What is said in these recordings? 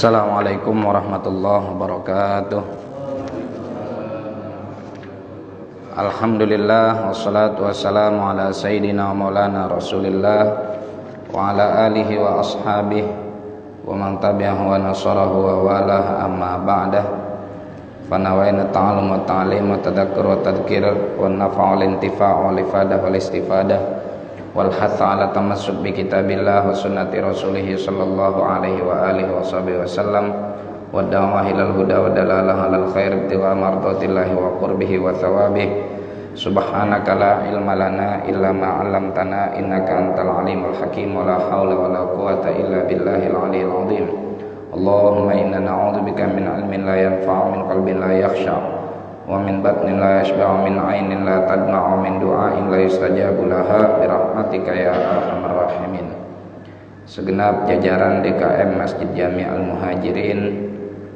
Assalamualaikum warahmatullahi wabarakatuh. Alhamdulillah wassalatu wassalamu ala sayyidina maulana Rasulillah wa ala alihi wa ashabihi wa man tabi'ahu wa nasarahu wa walah, amma ba'dah. Fanawaina ta'allum wa ta'lim wa tadhakkur wa tadhkir wa nafa'u wal intifa'u wal ifadah wal istifadah wal hatha ala tamassuk bi kitabillah wa sunnati rasulih sallallahu alaihi wa alihi wa sahbihi wasallam wa da'wah ilal huda wa dalalah alal khair wa mardatillahi wa qurbihi wa thawabih. Subhanaka la ilma lana illa ma 'allamtana innaka antal alimul hakim wa la haula wa la quwata illa billahil aliyyil azim. Allahumma inna na'udzubika min ilmin la yanfa'u, min qalbin la yakhsha', wa min batnin la yashba'u, min ainin la tadma'u, min du'ain la yustajabu laha bi rahmatika ya arhamar rahimin. Segenap jajaran DKM Masjid Jami' Al-Muhajirin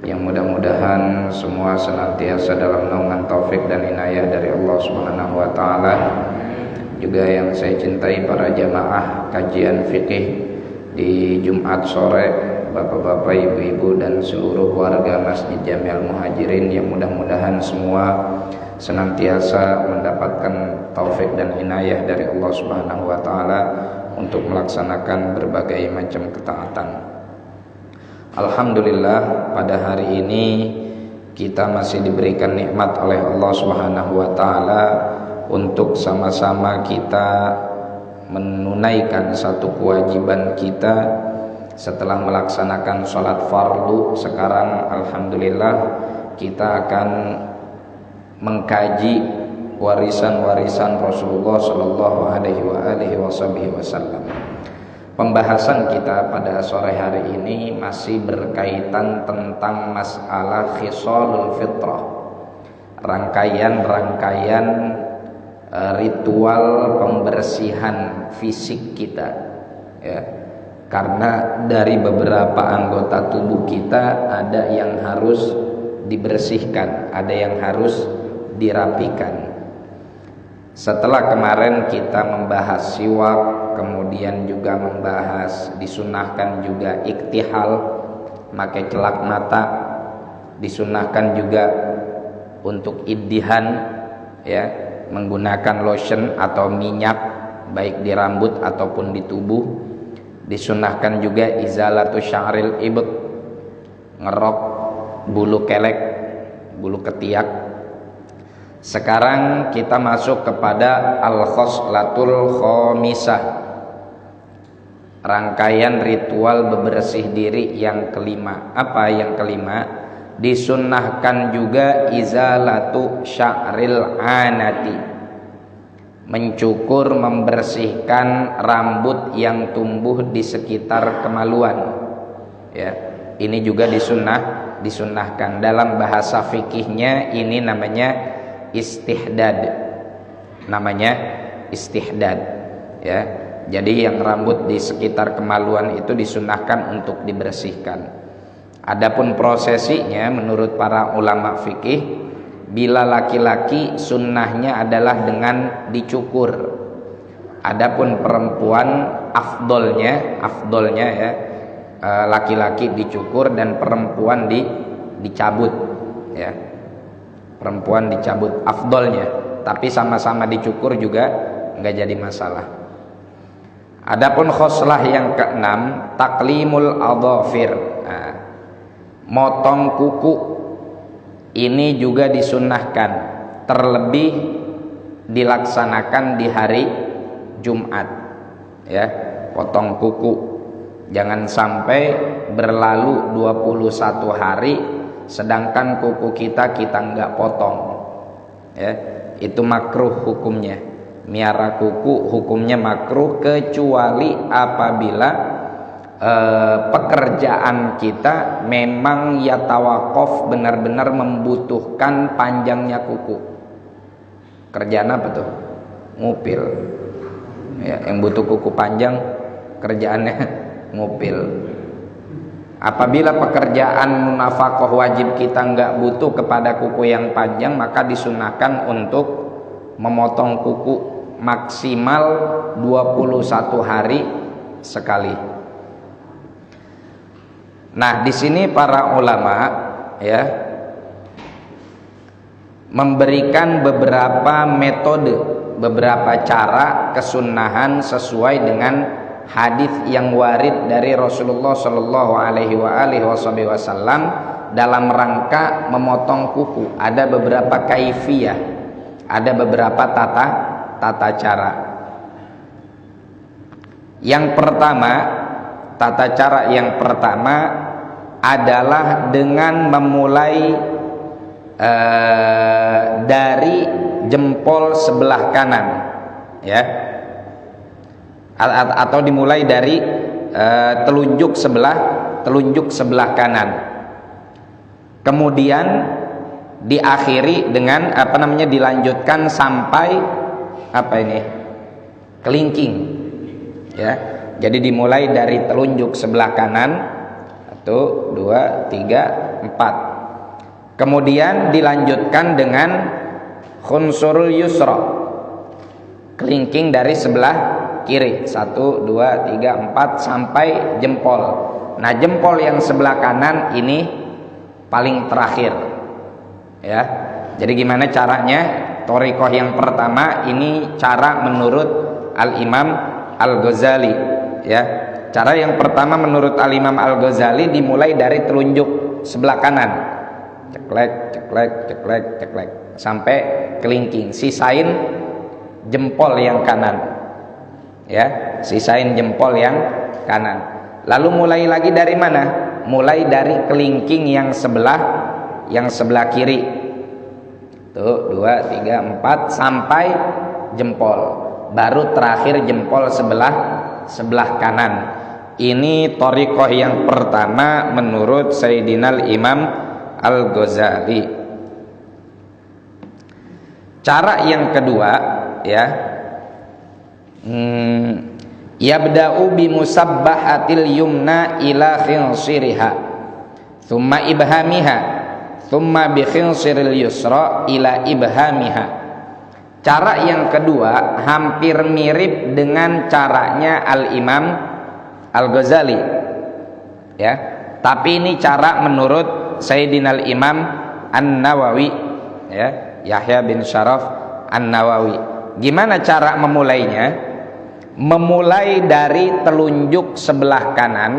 yang mudah-mudahan semua senantiasa dalam naungan taufik dan inayah dari Allah Subhanahu wa taala. Juga yang saya cintai para jamaah kajian fikih di Jumat sore, bapak-bapak, ibu-ibu dan seluruh warga Masjid Jami' Al-Muhajirin yang mudah-mudahan semua senantiasa mendapatkan taufik dan inayah dari Allah Subhanahu wa taala untuk melaksanakan berbagai macam ketaatan. Alhamdulillah, pada hari ini kita masih diberikan nikmat oleh Allah Subhanahu wa taala untuk sama-sama kita menunaikan satu kewajiban kita setelah melaksanakan sholat fardu. Sekarang alhamdulillah kita akan mengkaji warisan-warisan Rasulullah sallallahu alaihi wasallam. Pembahasan kita pada sore hari ini masih berkaitan tentang masalah khisalul fitrah, rangkaian ritual pembersihan fisik kita, ya. Karena dari beberapa anggota tubuh kita ada yang harus dibersihkan, ada yang harus dirapikan. Setelah kemarin kita membahas siwak, kemudian juga membahas disunahkan juga iktihal, pakai celak mata, disunahkan juga untuk iddihan, ya, menggunakan lotion atau minyak baik di rambut ataupun di tubuh. Disunahkan juga izalatu sya'ril ibd, ngerok bulu kelek, bulu ketiak. Sekarang kita masuk kepada al-khoslatul khomisah, rangkaian ritual bebersih diri yang kelima. Apa yang kelima? Disunnahkan juga izalatu sya'ril anati, mencukur, membersihkan rambut yang tumbuh di sekitar kemaluan, ya. Ini juga disunnahkan. Dalam bahasa fikihnya ini namanya istihdad, ya. Jadi yang rambut di sekitar kemaluan itu disunnahkan untuk dibersihkan. Adapun prosesinya menurut para ulama fikih, bila laki-laki sunnahnya adalah dengan dicukur. Adapun perempuan afdolnya ya, laki-laki dicukur dan perempuan dicabut, ya. Perempuan dicabut afdolnya, tapi sama-sama dicukur juga enggak jadi masalah. Adapun khoslah yang keenam, taklimul adhafir, motong kuku. Ini juga disunnahkan, terlebih dilaksanakan di hari Jumat, ya. Potong kuku, jangan sampai berlalu 21 hari sedangkan kuku kita enggak potong, ya. Itu makruh hukumnya. Miara kuku hukumnya makruh kecuali apabila pekerjaan kita memang yatawaqaf, benar-benar membutuhkan panjangnya kuku. Kerjaan apa tuh? Ngupil, ya, yang butuh kuku panjang kerjaannya ngupil. Apabila pekerjaan munafaqah wajib kita enggak butuh kepada kuku yang panjang, maka disunahkan untuk memotong kuku maksimal 21 hari sekali. Nah, di sini para ulama ya memberikan beberapa metode, beberapa cara kesunnahan sesuai dengan hadis yang warid dari Rasulullah Shallallahu Alaihi Wasallam dalam rangka memotong kuku. Ada beberapa kaifiyah, ada beberapa tata cara. Yang pertama, tata cara yang pertama adalah dengan memulai dari jempol sebelah kanan, ya, atau dimulai dari telunjuk sebelah kanan, kemudian diakhiri dengan dilanjutkan sampai kelingking, ya. Jadi dimulai dari telunjuk sebelah kanan, 1, 2, 3, 4. Kemudian dilanjutkan dengan khunsurul yusra, kelingking dari sebelah kiri, 1, 2, 3, 4 sampai jempol. Nah, jempol yang sebelah kanan ini paling terakhir, ya. Jadi gimana caranya? Thoriqah yang pertama ini cara menurut Al-Imam Al-Ghazali, ya. Cara yang pertama menurut Al-Imam Al-Ghazali dimulai dari telunjuk sebelah kanan, ceklek sampai kelingking, sisain jempol yang kanan, ya, sisain jempol yang kanan. Lalu mulai lagi dari mana? Mulai dari kelingking yang sebelah kiri, tuh 2, 3, 4 sampai jempol, baru terakhir jempol sebelah kanan. Ini thoriqah yang pertama menurut Sayyidina Imam Al-Ghazali. Cara yang kedua, ya, yabda'u bi musabbahatil yumna ila khinsiriha thumma ibhamiha thumma bi khinsiril yusra ila ibhamiha. Cara yang kedua hampir mirip dengan caranya Al-Imam Al-Ghazali, ya, tapi ini cara menurut Sayyidina Imam An-Nawawi, ya, Yahya bin Syaraf An-Nawawi. Gimana cara memulainya? Memulai dari telunjuk sebelah kanan,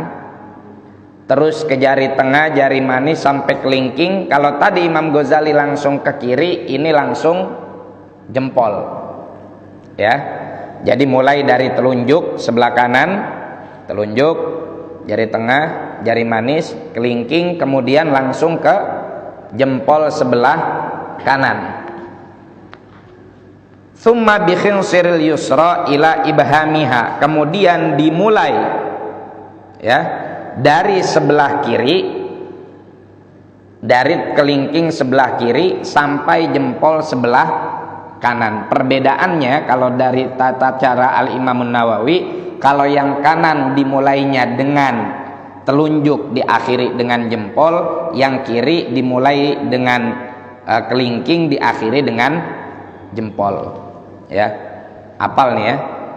terus ke jari tengah, jari manis sampai kelingking. Kalau tadi Imam Ghazali langsung ke kiri, ini langsung jempol, ya. Jadi mulai dari telunjuk sebelah kanan, telunjuk, jari tengah, jari manis, kelingking, kemudian langsung ke jempol sebelah kanan. Tsumma bi khinsiril yusra ila ibhamiha. Kemudian dimulai, ya, dari sebelah kiri, dari kelingking sebelah kiri sampai jempol sebelah kanan. Perbedaannya kalau dari tata cara Al-Imam Nawawi, kalau yang kanan dimulainya dengan telunjuk diakhiri dengan jempol, yang kiri dimulai dengan kelingking diakhiri dengan jempol, ya. Apal nih ya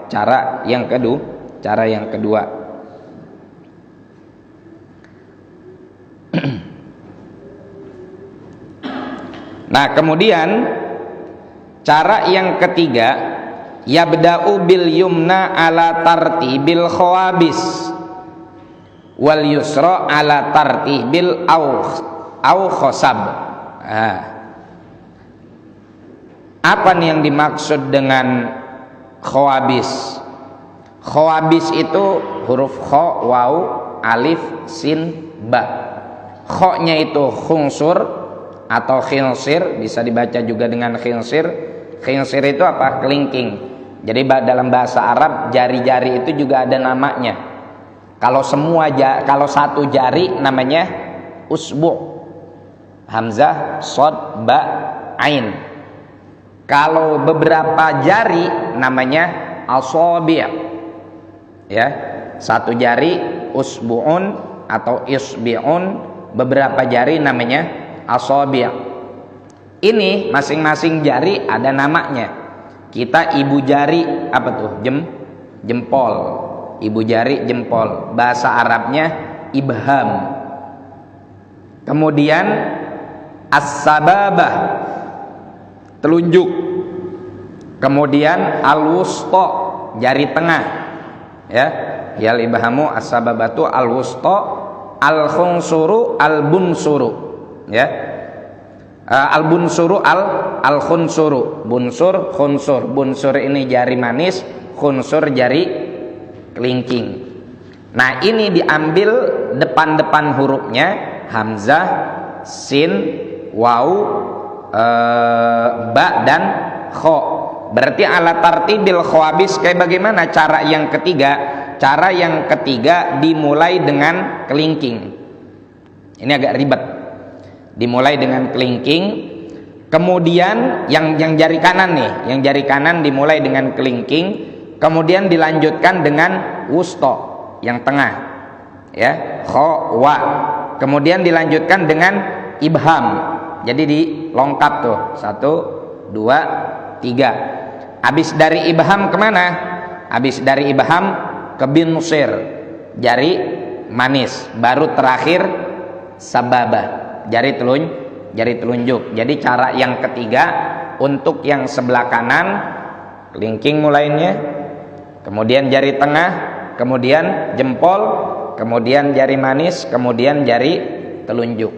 cara yang kedua. Nah, kemudian cara yang ketiga, yabda'u bil yumna ala tartibil khawabis wal yusra ala tartibil au khosab. Apa nih yang dimaksud dengan khawabis? Khawabis itu huruf kha, waw, alif, sin, ba. Kha-nya itu khunsur atau khinsir, bisa dibaca juga dengan khinsir. Khinsir itu apa? Kelingking. Jadi dalam bahasa Arab jari-jari itu juga ada namanya. Kalau satu jari namanya usbu', hamzah, shad, ba, ain. Kalau beberapa jari namanya asabi', ya. Satu jari usbu'un atau isbi'un, beberapa jari namanya asabi'. Ini masing-masing jari ada namanya. Kita ibu jari apa tuh? Jempol. Ibu jari jempol. Bahasa Arabnya ibham, Kemudian as-sababah, telunjuk. Kemudian al-wusta, jari tengah. Ya, yal ibhamu as-sababatu al-wusta, al-khunsuru, al-bunsuru. Ya. Al-bunsuru, al-khunsuru. Bunsur, khunsur. Bunsur ini jari manis, khunsur jari kelingking. Nah, ini diambil depan-depan hurufnya hamzah, sin, waw, ba dan kho. Berarti ala tartibil khawabis. Kayak bagaimana cara yang ketiga? Cara yang ketiga dimulai dengan kelingking. Ini agak ribet. Dimulai dengan kelingking, kemudian yang jari kanan nih, yang jari kanan dimulai dengan kelingking, kemudian dilanjutkan dengan wusto, yang tengah, ya, kho, wa, kemudian dilanjutkan dengan ibham, jadi dilongkap tuh, 1, 2, 3. Habis dari ibham kemana? Habis dari ibham ke binsir, jari manis, baru terakhir sababah, jari telunjuk. Jadi cara yang ketiga untuk yang sebelah kanan, kelingking mulainya, kemudian jari tengah, kemudian jempol, kemudian jari manis, kemudian jari telunjuk.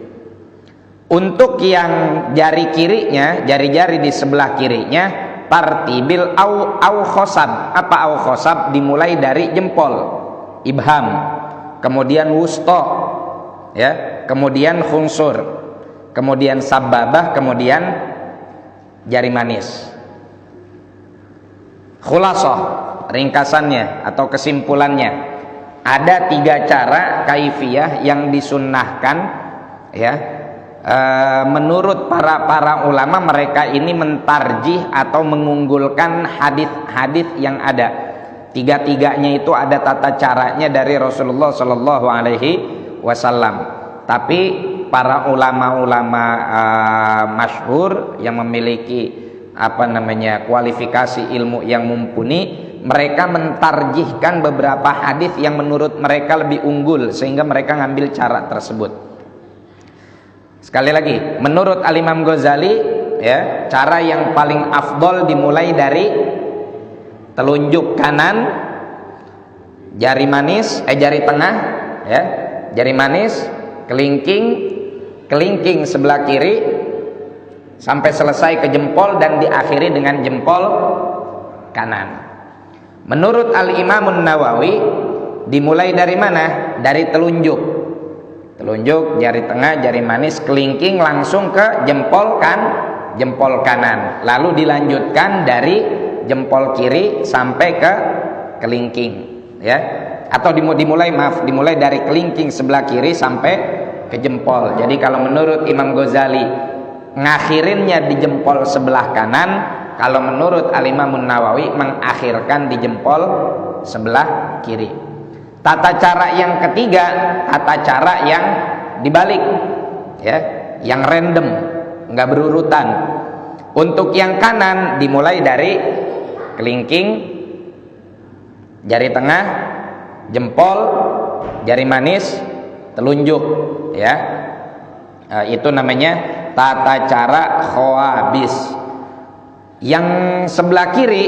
Untuk yang jari kirinya, jari-jari di sebelah kirinya, tartibil au khosab. Apa au khosab? Dimulai dari jempol, ibham, kemudian wusto, ya, kemudian khunsur, kemudian sababah, kemudian jari manis. Khulasah, ringkasannya atau kesimpulannya, ada 3 cara kaifiyah yang disunnahkan, ya. Menurut para ulama, mereka ini mentarjih atau mengunggulkan hadis yang ada. 3-tiganya itu ada tata caranya dari Rasulullah Shallallahu Alaihi Wasallam. Tapi para ulama-ulama masyhur yang memiliki kualifikasi ilmu yang mumpuni, mereka mentarjihkan beberapa hadis yang menurut mereka lebih unggul, sehingga mereka ngambil cara tersebut. Sekali lagi, menurut Al-Imam Ghazali, ya, cara yang paling afdol dimulai dari telunjuk kanan, jari manis, jari tengah, ya, jari manis, kelingking sebelah kiri sampai selesai ke jempol dan diakhiri dengan jempol kanan. Menurut Al-Imam Nawawi, dimulai dari mana? Dari telunjuk, jari tengah, jari manis, kelingking langsung ke jempol kanan, lalu dilanjutkan dari jempol kiri sampai ke kelingking, ya. Atau dimulai dari kelingking sebelah kiri sampai ke jempol. Jadi kalau menurut Imam Ghazali ngakhirinnya di jempol sebelah kanan, kalau menurut Al-Imam Nawawi mengakhirkan di jempol sebelah kiri. Tata cara yang ketiga, tata cara yang dibalik, ya, yang random, nggak berurutan. Untuk yang kanan dimulai dari kelingking, jari tengah, jempol, jari manis, telunjuk, ya. Itu namanya tata cara khawabis. Yang sebelah kiri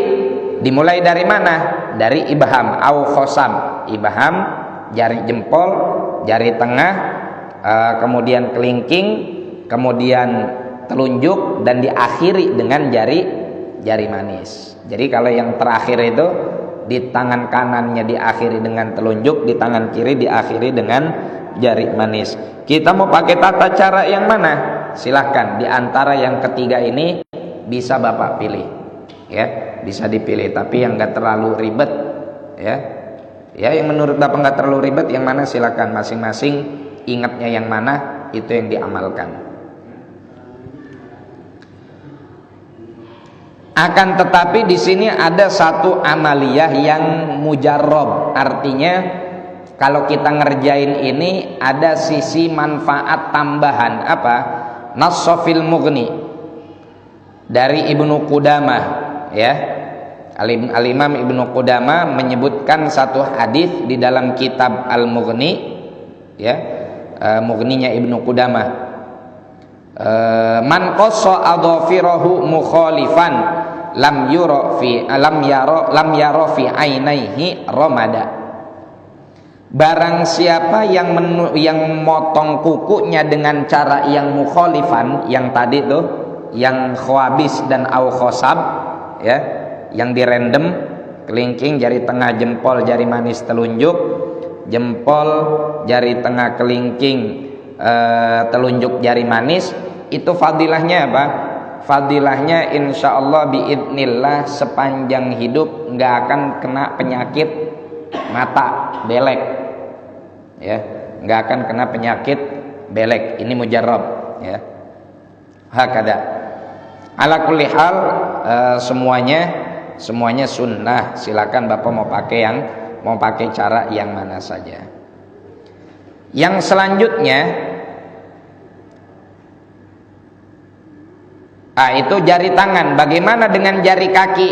dimulai dari mana? Dari ibham au khosam. Ibham, jari jempol, jari tengah, kemudian kelingking, kemudian telunjuk, dan diakhiri dengan jari manis. Jadi kalau yang terakhir itu di tangan kanannya diakhiri dengan telunjuk, di tangan kiri diakhiri dengan jari manis. Kita mau pakai tata cara yang mana? Silahkan, di antara yang ketiga ini bisa Bapak pilih, ya, bisa dipilih, tapi yang nggak terlalu ribet, ya. Ya, yang menurut Bapak nggak terlalu ribet yang mana silakan, masing-masing ingatnya yang mana itu yang diamalkan. Akan tetapi di sini ada satu amaliyah yang mujarrab, artinya kalau kita ngerjain ini ada sisi manfaat tambahan. Apa? Nassofil Mughni dari Ibnu Qudamah, ya. Al-Imam Ibnu Qudamah menyebutkan satu hadis di dalam kitab Al-Mughni, ya. Mughninya Ibnu Qudamah. Man qassa adhafirahu mukhalifan lam yara fi ainaihi ramada. Barang siapa yang motong kukunya dengan cara yang mukhalifan, yang tadi tuh, yang khawabis dan au khosab, ya, yang direndam, kelingking, jari tengah jempol, jari manis telunjuk, jempol, jari tengah kelingking, telunjuk jari manis, itu fadilahnya apa? Fadilahnya insyaallah biidnillah sepanjang hidup nggak akan kena penyakit mata belek, ya, nggak akan kena penyakit belek. Ini mujarrab, ya. Hakada. Ala kulli hal, semuanya sunnah. Silakan Bapak mau pakai cara yang mana saja. Yang selanjutnya, itu jari tangan. Bagaimana dengan jari kaki?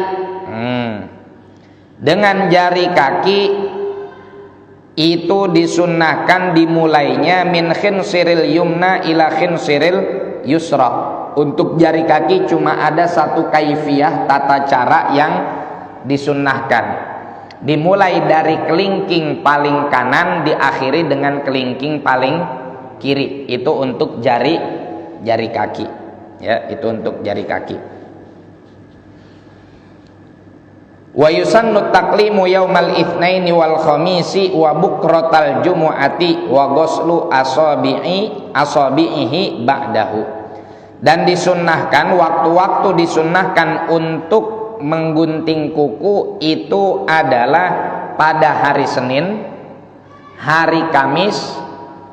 Dengan jari kaki itu disunnahkan dimulainya min khinsiril yumna ila khinsiril yusra. Untuk jari kaki cuma ada satu kaifiyah, tata cara yang disunnahkan. Dimulai dari kelingking paling kanan, diakhiri dengan kelingking paling kiri. Itu untuk jari kaki, ya, itu untuk jari kaki. Wa yusannu taqlimu yaumal itsnaini wal khamisi wa bukratal jumu'ati wa ghuslu asabihi ba'dahu. Dan disunnahkan, waktu-waktu disunnahkan untuk menggunting kuku itu adalah pada hari Senin, hari Kamis,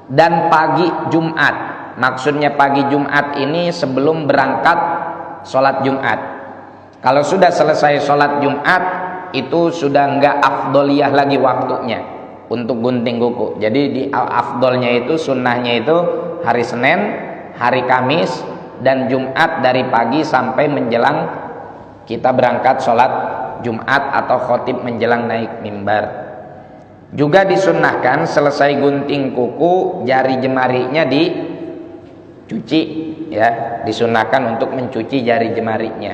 dan pagi Jumat. Maksudnya pagi Jumat ini sebelum berangkat sholat Jumat. Kalau sudah selesai sholat Jumat, itu sudah enggak afdoliyah lagi waktunya untuk gunting kuku. Jadi di afdolnya itu, sunnahnya itu hari Senin, hari Kamis, dan Jumat dari pagi sampai menjelang kita berangkat sholat Jumat atau khotib menjelang naik mimbar. Juga disunnahkan selesai gunting kuku, jari jemarinya dicuci, ya, disunnahkan untuk mencuci jari jemarinya.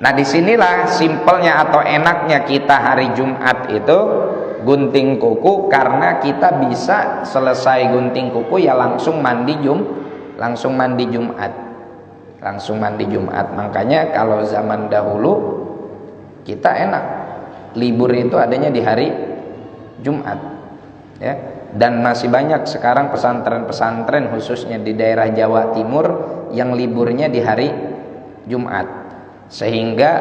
Nah, disinilah simpelnya atau enaknya kita hari Jumat itu gunting kuku, karena kita bisa selesai gunting kuku ya langsung mandi Jumat. Makanya kalau zaman dahulu kita enak, libur itu adanya di hari Jumat, ya. Dan masih banyak sekarang pesantren-pesantren khususnya di daerah Jawa Timur yang liburnya di hari Jumat, sehingga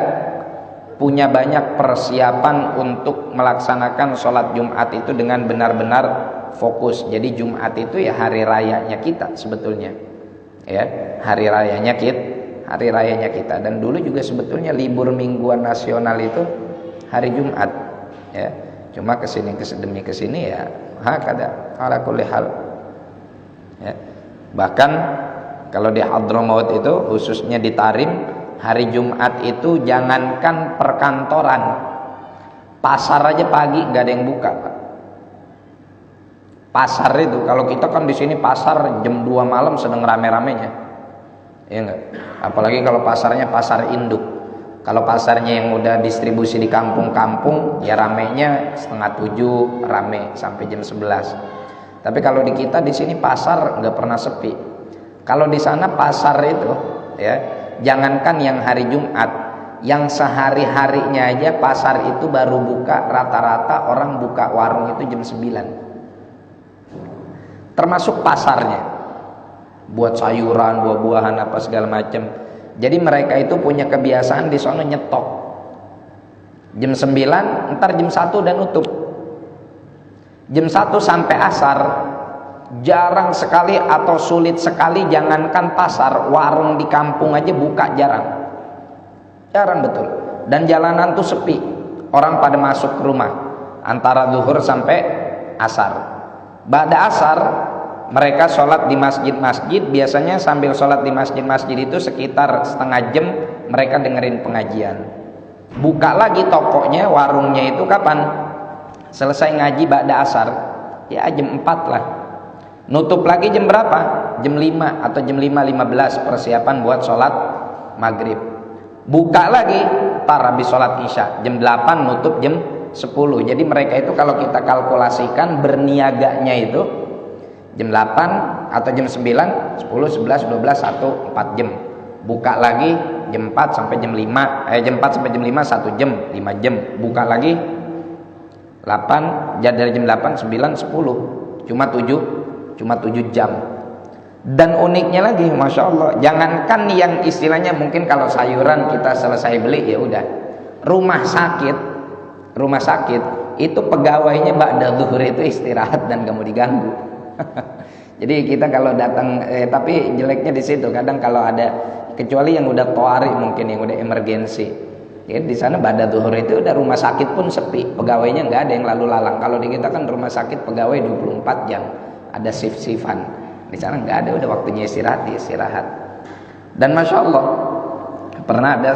punya banyak persiapan untuk melaksanakan sholat Jumat itu dengan benar-benar fokus. Jadi Jumat itu ya hari rayanya kita sebetulnya, ya, hari rayanya kita. Dan dulu juga sebetulnya libur mingguan nasional itu hari Jumat, ya. Cuma kesini ya hakada ala kulli hal, ya. Bahkan kalau di Hadramaut itu khususnya di Tarim, hari Jumat itu jangankan perkantoran, pasar aja pagi nggak ada yang buka, Pak. Pasar itu, kalau kita kan di sini pasar jam 2 malam sedang rame-ramenya, ya enggak? Apalagi kalau pasarnya pasar induk. Kalau pasarnya yang udah distribusi di kampung-kampung, ya ramenya 6:30 rame sampai jam 11. Tapi kalau di kita di sini pasar nggak pernah sepi. Kalau di sana pasar itu, ya, jangankan yang hari Jumat, yang sehari-harinya aja pasar itu baru buka, rata-rata orang buka warung itu jam 9. Termasuk pasarnya, buat sayuran, buah-buahan apa segala macam. Jadi mereka itu punya kebiasaan di sono nyetok. Jam 9, ntar jam 1 dan nutup. Jam 1 sampai asar. Jarang sekali atau sulit sekali, jangankan pasar, warung di kampung aja buka jarang. Jarang betul. Dan jalanan tuh sepi. Orang pada masuk ke rumah antara zuhur sampai asar. Ba'da asar mereka sholat di masjid-masjid. Biasanya sambil sholat di masjid-masjid itu sekitar setengah jam mereka dengerin pengajian. Buka lagi tokonya, warungnya itu kapan? Selesai ngaji ba'da asar, ya jam 4 lah. Nutup lagi jam berapa? Jam 5 atau jam 5.15 persiapan buat sholat maghrib. Buka lagi tar habis sholat isya. Jam 8 nutup jam 10. Jadi mereka itu kalau kita kalkulasikan berniaganya itu jam 8 atau jam 9, 10, 11, 12, 1, 4 jam. Buka lagi jam 4 sampai jam 5. Jam 4 sampai jam 5 1 jam, 5 jam. Buka lagi 8, jadi dari jam 8, 9, 10. Cuma 7 jam. Dan uniknya lagi, masya Allah, jangankan yang istilahnya mungkin kalau sayuran kita selesai beli ya udah. Rumah sakit itu pegawainya ba'da zuhur itu istirahat dan kamu diganggu. Jadi kita kalau datang, tapi jeleknya di situ. Kadang kalau ada, kecuali yang udah toari mungkin yang udah emergensi. Jadi di sana ba'da zuhur itu udah rumah sakit pun sepi, pegawainya nggak ada yang lalu lalang. Kalau di kita kan rumah sakit pegawai 24 jam. Ada shift-shiftan. Di sana nggak ada, udah waktunya istirahat. Dan masya Allah pernah ada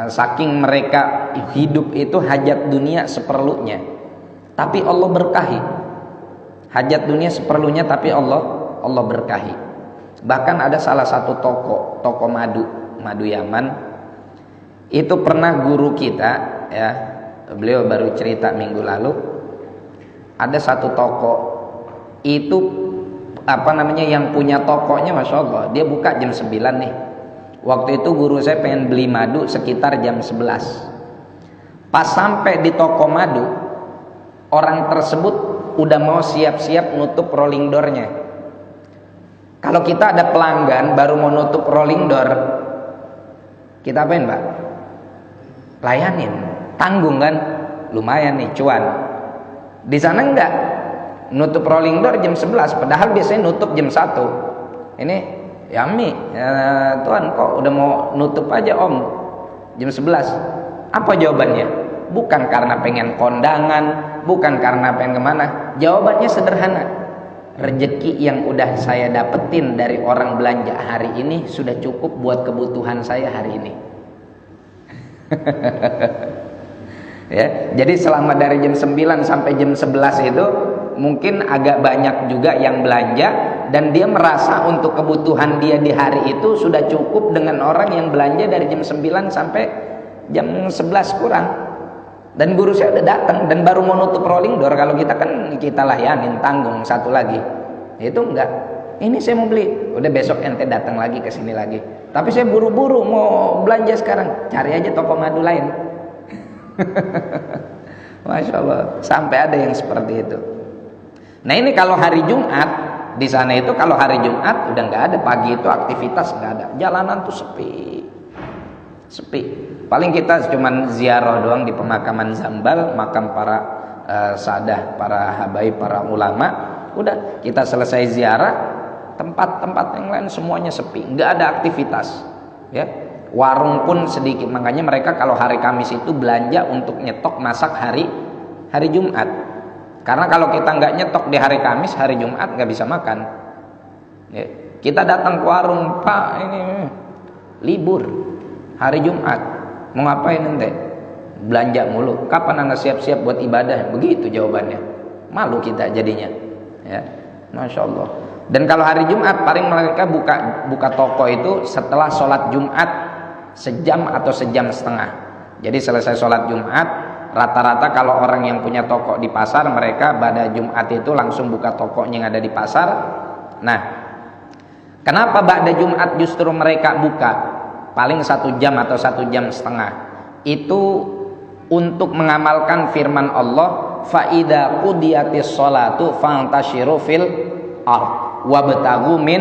saking mereka hidup itu hajat dunia seperlunya, tapi Allah berkahi. Hajat dunia seperlunya, tapi Allah berkahi. Bahkan ada salah satu toko madu Yaman itu pernah guru kita ya, beliau baru cerita minggu lalu. Ada satu toko itu yang punya tokonya masya Allah dia buka jam 9 nih. Waktu itu guru saya pengen beli madu sekitar jam 11. Pas sampai di toko madu, orang tersebut udah mau siap-siap nutup rolling door-nya. Kalau kita ada pelanggan baru mau nutup rolling door, kita apain, Pak? Layanin, tanggung kan? Lumayan nih cuan. Di sana enggak, nutup rolling door jam 11, padahal biasanya nutup jam 1. Ini ya Mi, Tuhan kok udah mau nutup aja Om jam 11. Apa jawabannya? Bukan karena pengen kondangan, bukan karena pengen kemana. Jawabannya sederhana. Rezeki yang udah saya dapetin dari orang belanja hari ini sudah cukup buat kebutuhan saya hari ini. Ya, jadi selama dari jam 9 sampai jam 11 itu mungkin agak banyak juga yang belanja, dan dia merasa untuk kebutuhan dia di hari itu sudah cukup dengan orang yang belanja dari jam 9 sampai jam 11 kurang. Dan guru saya udah datang dan baru mau nutup rolling door. Kalau kita kan kita layanin, tanggung satu lagi. Itu enggak. Ini saya mau beli. Udah besok ente datang lagi ke sini lagi. Tapi saya buru-buru mau belanja sekarang. Cari aja toko madu lain. Masya Allah, sampai ada yang seperti itu. Nah ini kalau hari Jumat di sana itu, kalau hari Jumat udah nggak ada, pagi itu aktivitas nggak ada, jalanan tuh sepi. Paling kita cuman ziarah doang di pemakaman Zambal, makam para sadah, para habaib, para ulama. Udah kita selesai ziarah, tempat-tempat yang lain semuanya sepi, nggak ada aktivitas. Ya, warung pun sedikit. Makanya mereka kalau hari Kamis itu belanja untuk nyetok masak hari Jumat. Karena kalau kita nggak nyetok di hari Kamis, hari Jumat nggak bisa makan. Ya, kita datang ke warung, Pak ini libur hari Jumat, mau ngapain ente? Belanja mulu. Kapan anda siap-siap buat ibadah? Begitu jawabannya. Malu kita jadinya. Ya, masya Allah. Dan kalau hari Jumat paling mereka buka toko itu setelah sholat Jumat sejam atau sejam setengah. Jadi selesai sholat Jumat, rata-rata kalau orang yang punya toko di pasar, mereka pada Jumat itu langsung buka tokonya yang ada di pasar. Nah, kenapa pada Jumat justru mereka buka paling 1 jam atau 1 jam setengah? Itu untuk mengamalkan firman Allah, fa idza qudiyatis sholatu fantashiru fil ardh wabtaghu min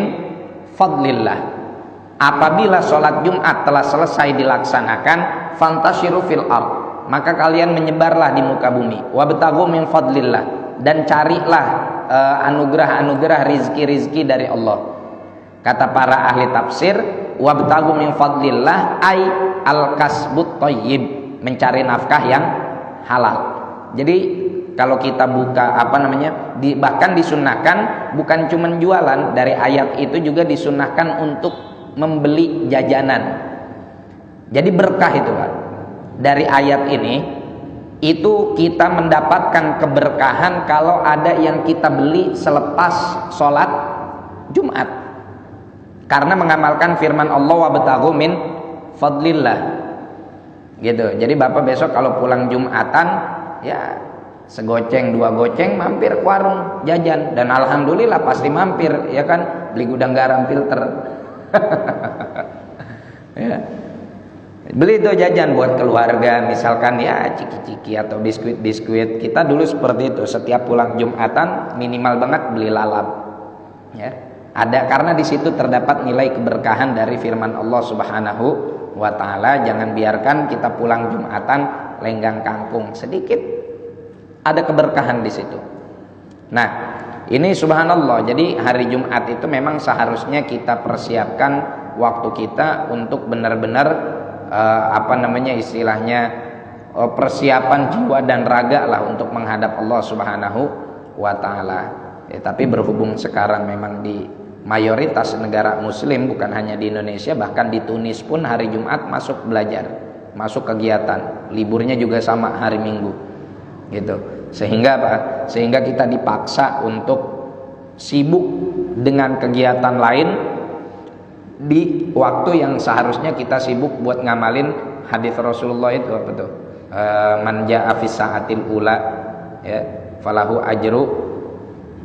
fadlillah. Apabila sholat Jumat telah selesai dilaksanakan, fantashiru fil ardh, maka kalian menyebarlah di muka bumi, wabtaghu min fadlillah, dan carilah anugerah-anugerah rizki-rizki dari Allah. Kata para ahli tafsir, wabtaghu min fadlillah ay al-kasbut thayyib, mencari nafkah yang halal. Jadi kalau kita buka bahkan disunahkan bukan cuma jualan, dari ayat itu juga disunahkan untuk membeli jajanan. Jadi berkah itu Pak. Dari ayat ini itu kita mendapatkan keberkahan kalau ada yang kita beli selepas sholat Jumat, karena mengamalkan firman Allah wabtaghu min fadlillah gitu. Jadi bapak besok kalau pulang Jumatan ya segoceng dua goceng mampir ke warung jajan, dan alhamdulillah pasti mampir ya kan, beli gudang garam filter ya. Beli itu jajan buat keluarga, misalkan ya ciki-ciki atau biskuit-biskuit. Kita dulu seperti itu, setiap pulang Jumatan minimal banget beli lalap. Ya. Ada, karena di situ terdapat nilai keberkahan dari firman Allah Subhanahu wa taala, jangan biarkan kita pulang Jumatan lenggang kangkung sedikit. Ada keberkahan di situ. Nah, ini subhanallah. Jadi hari Jumat itu memang seharusnya kita persiapkan waktu kita untuk benar-benar istilahnya persiapan jiwa dan raga lah untuk menghadap Allah Subhanahu wa taala. Ya, tapi berhubung sekarang memang di mayoritas negara muslim, bukan hanya di Indonesia, bahkan di Tunis pun hari Jumat masuk belajar, masuk kegiatan. Liburnya juga sama hari Minggu. Gitu. Sehingga apa? Sehingga kita dipaksa untuk sibuk dengan kegiatan lain di waktu yang seharusnya kita sibuk buat ngamalin hadis Rasulullah itu, apa tuh? Man jaa fi sa'atil ula ya falahu ajru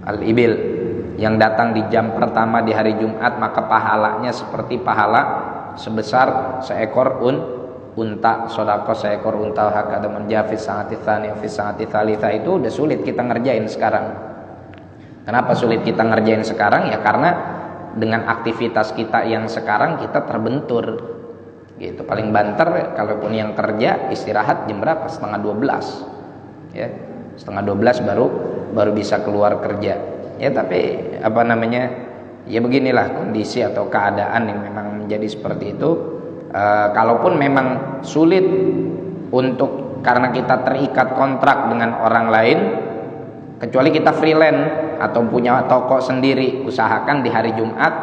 al-ibil, yang datang di jam pertama di hari Jumat maka pahalanya seperti pahala sebesar seekor unta, sedekah seekor unta. Hakada man jaa fi sa'ati tsaniyah fi sa'ati tsalitsa. Itu udah sulit kita ngerjain sekarang. Kenapa sulit kita ngerjain sekarang? Ya karena dengan aktivitas kita yang sekarang kita terbentur gitu. Paling banter kalaupun yang kerja istirahat jam berapa? Setengah 12 ya, setengah 12 baru bisa keluar kerja ya. Tapi ya beginilah kondisi atau keadaan yang memang menjadi seperti itu. Kalaupun memang sulit untuk, karena kita terikat kontrak dengan orang lain, kecuali kita freelance atau punya toko sendiri, usahakan di hari Jumat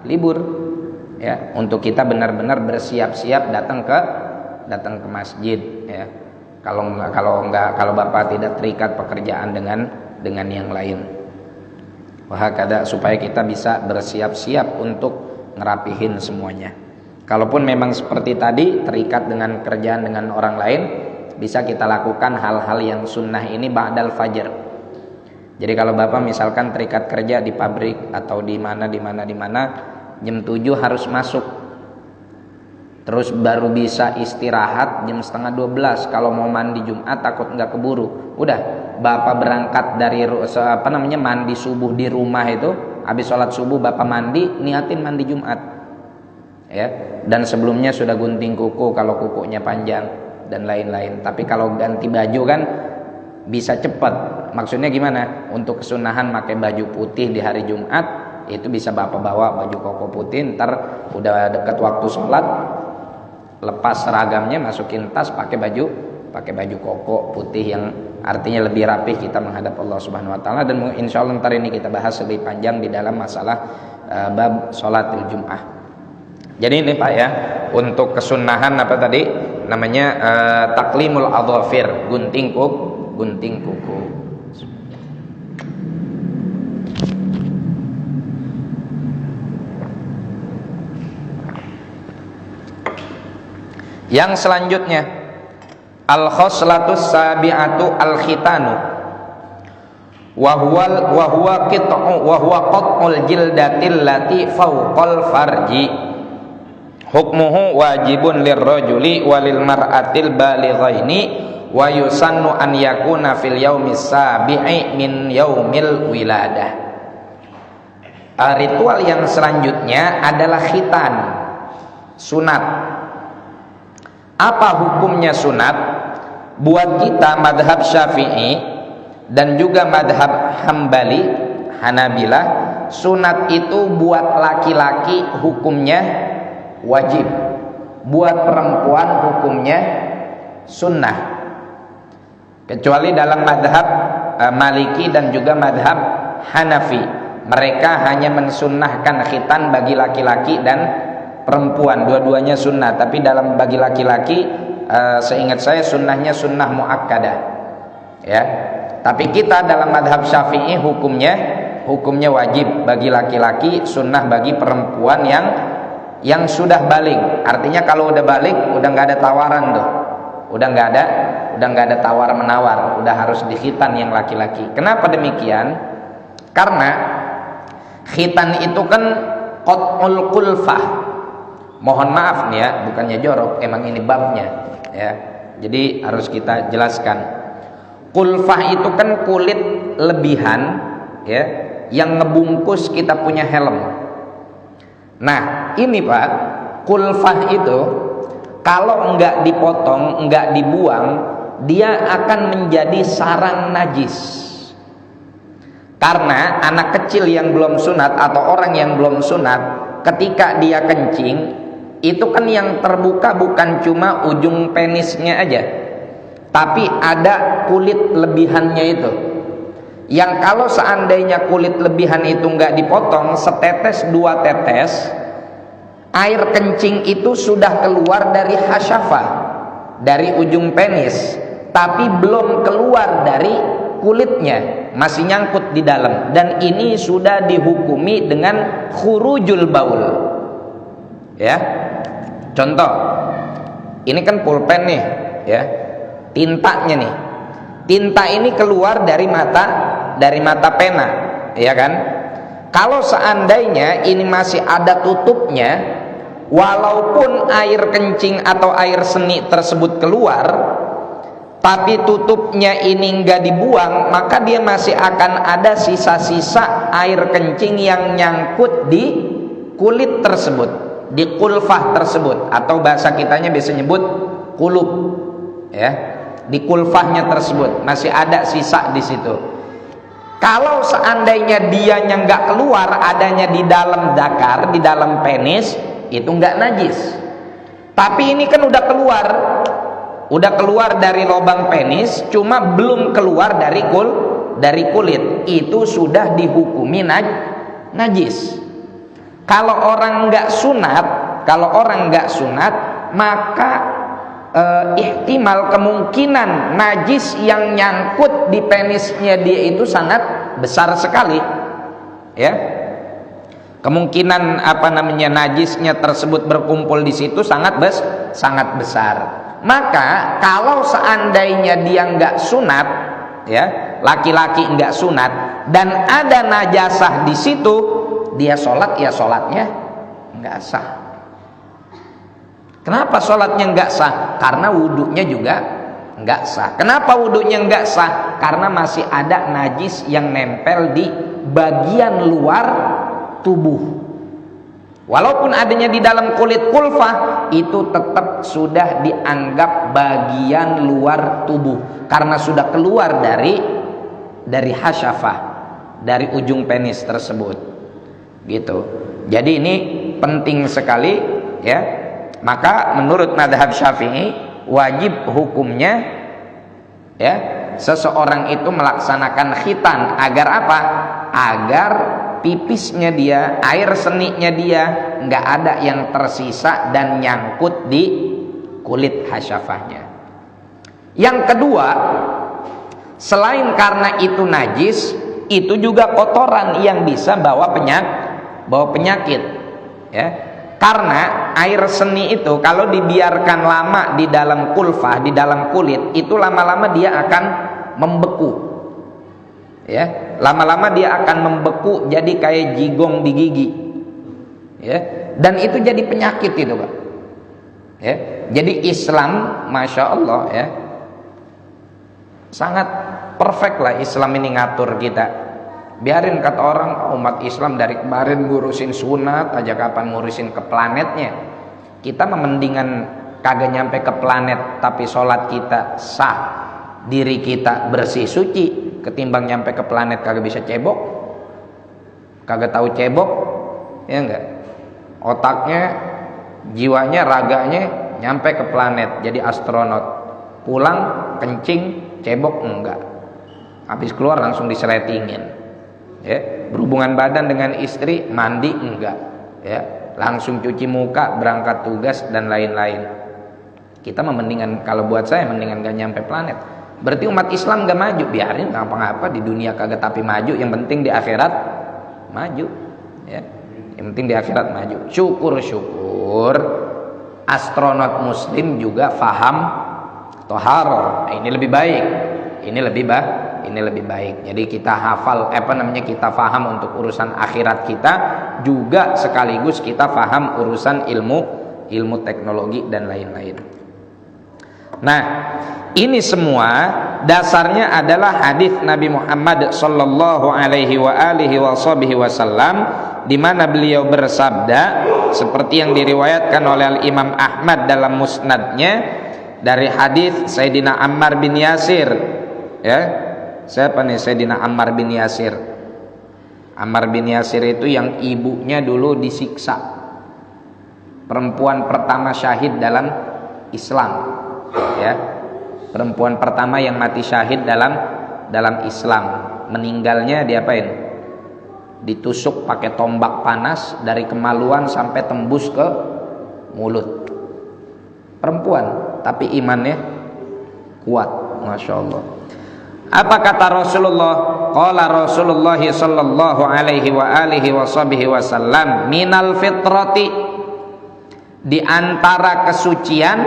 libur ya, untuk kita benar-benar bersiap-siap datang ke masjid ya. Kalau Bapak tidak terikat pekerjaan dengan yang lain. Wahakada, supaya kita bisa bersiap-siap untuk ngerapihin semuanya. Kalaupun memang seperti tadi terikat dengan kerjaan dengan orang lain, bisa kita lakukan hal-hal yang sunnah ini ba'dal fajr. Jadi kalau Bapak misalkan terikat kerja di pabrik atau di mana jam 7 harus masuk, terus baru bisa istirahat jam setengah 12. Kalau mau mandi Jumat takut nggak keburu, udah Bapak berangkat dari mandi subuh di rumah itu, habis sholat subuh Bapak mandi, niatin mandi Jumat ya. Dan sebelumnya sudah gunting kuku kalau kukunya panjang dan lain-lain. Tapi kalau ganti baju kan bisa cepat. Maksudnya gimana? Untuk kesunahan pakai baju putih di hari Jumat itu bisa Bapak bawa baju koko putih, ntar udah dekat waktu sholat lepas seragamnya, masukin tas, pakai baju koko putih, yang artinya lebih rapih kita menghadap Allah Subhanahu wa taala. Dan insya Allah ntar ini kita bahas lebih panjang di dalam masalah bab sholatil Jum'ah. Jadi ini Pak ya, untuk kesunahan taklimul adhafir, gunting kuku. Yang selanjutnya, al-khoslatus sabi'atu al-khitanu wa huwa qat'ul jildatil lati fawqal farji. Hukmuhu wajibun lirrajuli walil mar'atil balighaini wa yusannu an yakuna fil yaumis sabi'i min yaumil wiladah. Ritual yang selanjutnya adalah khitan, sunat. Apa hukumnya sunat? Buat kita madhab Syafi'i dan juga madhab Hambali, Hanabilah, sunat itu buat laki-laki hukumnya wajib, buat perempuan hukumnya sunnah. Kecuali dalam madhab Maliki dan juga madhab Hanafi, mereka hanya mensunnahkan khitan bagi laki-laki dan perempuan, dua-duanya sunnah. Tapi bagi laki-laki seingat saya sunnahnya sunnah muakkadah, ya. Tapi kita dalam madhab Syafi'i hukumnya wajib bagi laki-laki, sunnah bagi perempuan yang sudah balik. Artinya kalau udah balik udah nggak ada tawaran tuh, udah nggak ada tawar menawar, udah harus dikhitan yang laki-laki. Kenapa demikian? Karena khitan itu kan qat'ul kulfah. Mohon maaf nih ya, bukannya jorok, emang ini babnya ya. Jadi harus kita jelaskan. Kulfah itu kan kulit lebihan ya, yang ngebungkus kita punya helm. Nah, ini Pak, kulfah itu kalau enggak dipotong, enggak dibuang, dia akan menjadi sarang najis. Karena anak kecil yang belum sunat atau orang yang belum sunat, ketika dia kencing, itu kan yang terbuka bukan cuma ujung penisnya aja, tapi ada kulit lebihannya itu. Yang kalau seandainya kulit lebihan itu nggak dipotong, setetes dua tetes, air kencing itu sudah keluar dari hasyafah, dari ujung penis, tapi belum keluar dari kulitnya, masih nyangkut di dalam, dan ini sudah dihukumi dengan khurujul baul. Ya, contoh, ini kan pulpen nih, ya, tintanya nih, tinta ini keluar dari mata pena, ya kan? Kalau seandainya ini masih ada tutupnya, walaupun air kencing atau air seni tersebut keluar, tapi tutupnya ini enggak dibuang, maka dia masih akan ada sisa-sisa air kencing yang nyangkut di kulit tersebut, di kulfah tersebut, atau bahasa kitanya biasa nyebut kulub, ya, di kulfahnya tersebut masih ada sisa di situ. Kalau seandainya dianya enggak keluar, adanya di dalam dakar, di dalam penis, itu enggak najis. Tapi ini kan udah keluar dari lubang penis, cuma belum keluar dari kulit, itu sudah dihukumi najis. Kalau orang nggak sunat, maka ihtimal kemungkinan najis yang nyangkut di penisnya dia itu sangat besar sekali, ya. Kemungkinan najisnya tersebut berkumpul di situ sangat besar. Maka kalau seandainya dia nggak sunat, ya, laki-laki nggak sunat, dan ada najasah di situ, dia sholat, ya sholatnya nggak sah. Kenapa sholatnya nggak sah? Karena wudhunya juga nggak sah. Kenapa wudhunya nggak sah? Karena masih ada najis yang nempel di bagian luar tubuh. Walaupun adanya di dalam kulit kulfah, itu tetap sudah dianggap bagian luar tubuh, karena sudah keluar dari hasyafah, dari ujung penis tersebut, gitu. Jadi ini penting sekali, ya. Maka menurut madhab Syafi'i, wajib hukumnya, ya, seseorang itu melaksanakan khitan. Agar apa? Agar pipisnya dia, air seninya dia nggak ada yang tersisa dan nyangkut di kulit hasyafahnya. Yang kedua, selain karena itu najis, itu juga kotoran yang bisa bawa penyakit, ya. Karena air seni itu kalau dibiarkan lama di dalam kulfah, di dalam kulit, itu lama-lama dia akan membeku, ya. Lama-lama dia akan membeku jadi kayak jigong di gigi, ya. Dan itu jadi penyakit itu, Pak, ya. Jadi Islam, masya Allah, ya, sangat perfect lah Islam ini ngatur kita. Biarin kata orang, umat Islam dari kemarin ngurusin sunat aja, kapan ngurusin ke planetnya. Kita mendingan kagak nyampe ke planet tapi sholat kita sah, diri kita bersih suci, ketimbang nyampe ke planet kagak bisa cebok, kagak tahu cebok, ya enggak, otaknya, jiwanya, raganya nyampe ke planet jadi astronot, pulang kencing cebok enggak, habis keluar langsung diseletingin, ya. Berhubungan badan dengan istri, mandi enggak, ya, langsung cuci muka, berangkat tugas dan lain-lain. Kita mendingan, kalau buat saya mendingan gak nyampe planet. Berarti umat Islam gak maju, biarin ngapa-ngapa di dunia kagak tapi maju, yang penting di akhirat maju, ya. Yang penting di akhirat maju. Syukur-syukur astronot muslim juga faham toharo. Ini lebih baik. Ini lebih baik. Jadi kita hafal kita faham untuk urusan akhirat kita, juga sekaligus kita faham urusan ilmu teknologi dan lain-lain. Nah, ini semua dasarnya adalah hadis Nabi Muhammad sallallahu alaihi wasallam, di mana beliau bersabda seperti yang diriwayatkan oleh Al Imam Ahmad dalam musnadnya dari hadis Sayyidina Ammar bin Yasir. Ya, siapa nih Sayyidina Ammar bin Yasir? Ammar bin Yasir itu yang ibunya dulu disiksa, perempuan pertama syahid dalam Islam. Ya, perempuan pertama yang mati syahid dalam Islam. Meninggalnya diapain? Ditusuk pakai tombak panas dari kemaluan sampai tembus ke mulut. Perempuan, tapi imannya kuat, masya Allah. Apa kata Rasulullah? Qala Rasulullah sallallahu alaihi wasallam, minal fitrati, di antara kesucian,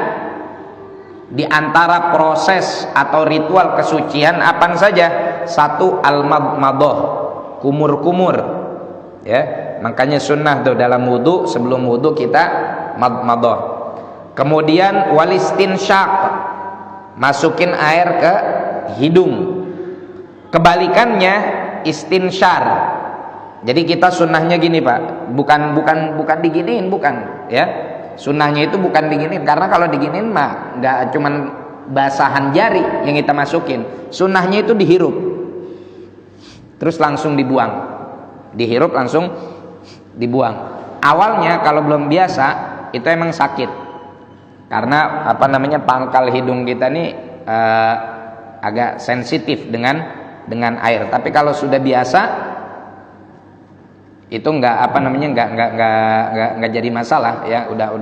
di antara proses atau ritual kesucian apa saja? Satu, al-madmadah, kumur-kumur. Ya, makanya sunnah tuh dalam wudu, sebelum wudu kita madmadah. Kemudian walistinsyak, masukin air ke hidung. Kebalikannya istinsyar. Jadi kita sunnahnya gini, Pak, bukan diginiin, bukan, ya. Sunnahnya itu bukan diginiin, karena kalau diginiin mah nggak cuman basahan jari yang kita masukin. Sunnahnya itu dihirup, terus langsung dibuang. Dihirup langsung dibuang. Awalnya kalau belum biasa itu emang sakit, karena pangkal hidung kita nih agak sensitif dengan air. Tapi kalau sudah biasa itu nggak jadi masalah, ya. Udah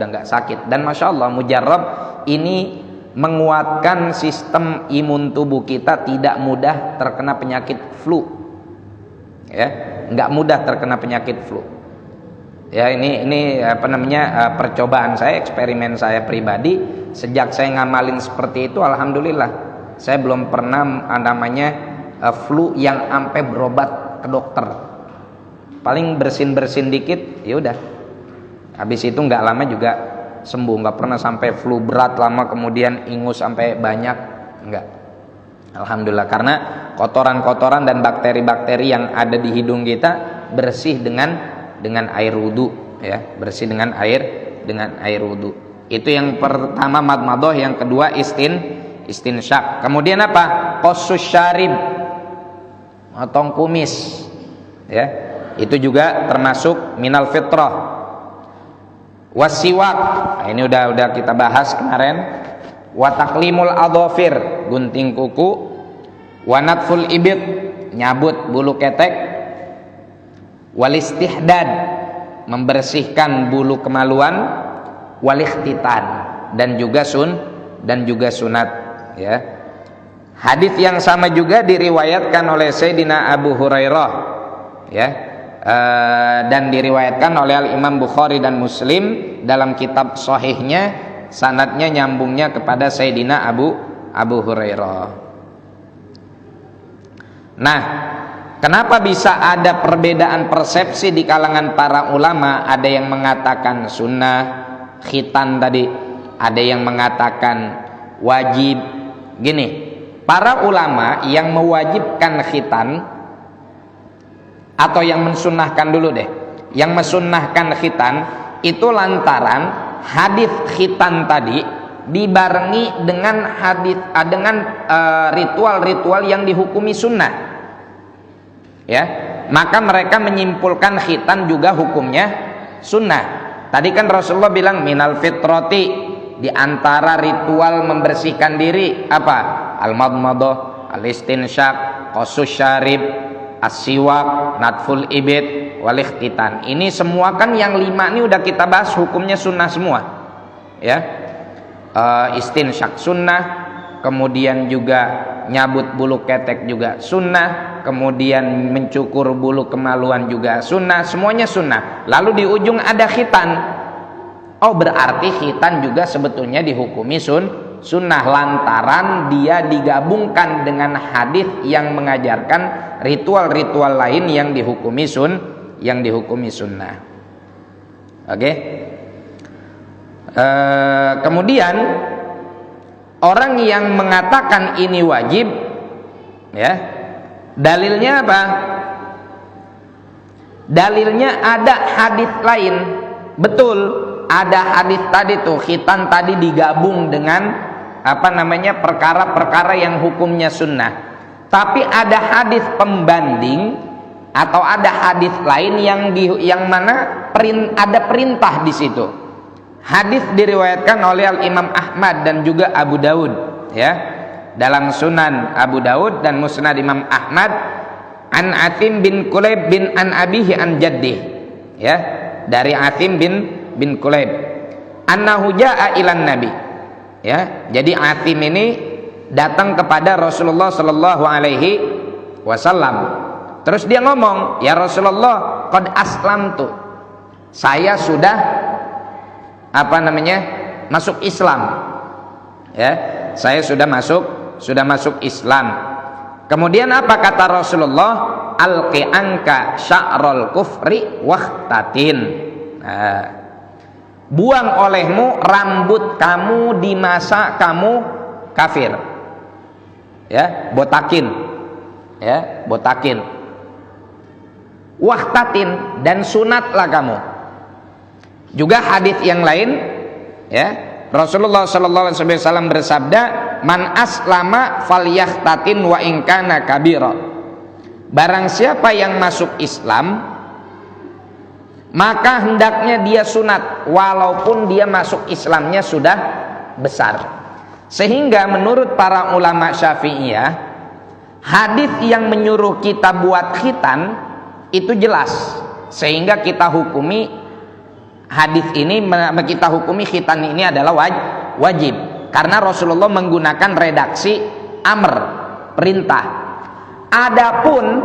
nggak sakit. Dan masya Allah, mujarrab ini menguatkan sistem imun tubuh kita, tidak mudah terkena penyakit flu, ya, nggak mudah terkena penyakit flu, ya. Ini percobaan saya, eksperimen saya pribadi. Sejak saya ngamalin seperti itu, alhamdulillah saya belum pernah flu yang sampai berobat ke dokter. Paling bersin dikit, ya udah. Habis itu nggak lama juga sembuh. Nggak pernah sampai flu berat lama kemudian ingus sampai banyak, nggak. Alhamdulillah, karena kotoran-kotoran dan bakteri-bakteri yang ada di hidung kita bersih dengan air wudu, ya, bersih dengan air wudu. Itu yang pertama madmadah, yang kedua istinsyak. Kemudian apa? Qassus syarib, motong kumis, ya. Itu juga termasuk minal fitrah. Wasiwak, nah, ini udah kita bahas kemarin. Wa taqlimul adhafir, gunting kuku. Wa natful ibit, nyabut bulu ketek. Wal istihdad, membersihkan bulu kemaluan. Wal ikhtitan, dan juga sunat, ya. Hadis yang sama juga diriwayatkan oleh Sayyidina Abu Hurairah, ya. Dan diriwayatkan oleh Al Imam Bukhari dan Muslim dalam kitab sahihnya, sanadnya nyambungnya kepada Sayyidina Abu Hurairah. Nah, kenapa bisa ada perbedaan persepsi di kalangan para ulama? Ada yang mengatakan sunnah khitan tadi, ada yang mengatakan wajib. Gini, para ulama yang mewajibkan khitan, atau yang mensunnahkan dulu deh, yang mensunnahkan khitan itu lantaran hadis khitan tadi dibarengi dengan ritual-ritual yang dihukumi sunnah, ya. Maka mereka menyimpulkan khitan juga hukumnya sunnah. Tadi kan Rasulullah bilang minal fitrati, di antara ritual membersihkan diri apa? Al-madmadah, al-istinsyak, qassus syarib, as-siwak, natful ibit, wal ikhtitan. Ini semua kan yang 5 ini udah kita bahas hukumnya sunnah semua, ya. istinsyak sunnah, kemudian juga nyabut bulu ketek juga sunnah, kemudian mencukur bulu kemaluan juga sunnah, semuanya sunnah. Lalu di ujung ada khitan. Oh, berarti khitan juga sebetulnya dihukumi sunnah lantaran dia digabungkan dengan hadis yang mengajarkan ritual-ritual lain yang dihukumi sunnah. Oke. Kemudian orang yang mengatakan ini wajib, ya, dalilnya apa? Dalilnya ada hadis lain. Betul, ada hadis tadi tuh, khitan tadi digabung dengan perkara-perkara yang hukumnya sunnah. Tapi ada hadis pembanding atau ada hadis lain yang mana ada perintah di situ. Hadis diriwayatkan oleh Al-Imam Ahmad dan juga Abu Daud, ya. Dalam Sunan Abu Daud dan Musnad Imam Ahmad, an Atim bin Kulayb bin an abihi an jaddih, ya. Dari Atim bin Kulayb, annahu jaa ilan nabi, ya. Jadi Atim ini datang kepada Rasulullah sallallahu alaihi wasallam. Terus dia ngomong, "Ya Rasulullah, qad aslamtu." Saya sudah masuk Islam. Ya, saya sudah masuk Islam. Kemudian apa kata Rasulullah? Alqi anka sya'rul kufri wahtatin. Nah, buang olehmu rambut kamu di masa kamu kafir. Ya, botakin. Ya, botakin. Wahtatin, dan sunatlah kamu. Juga hadis yang lain, ya, Rasulullah sallallahu alaihi wasallam bersabda, "Man aslama falyahtatin wa in kana kabira." Barang siapa yang masuk Islam, maka hendaknya dia sunat walaupun dia masuk Islamnya sudah besar. Sehingga menurut para ulama Syafi'iyah, hadis yang menyuruh kita buat khitan itu jelas, sehingga kita hukumi hadis ini, kita hukumi khitan ini adalah wajib karena Rasulullah menggunakan redaksi amr, perintah. Adapun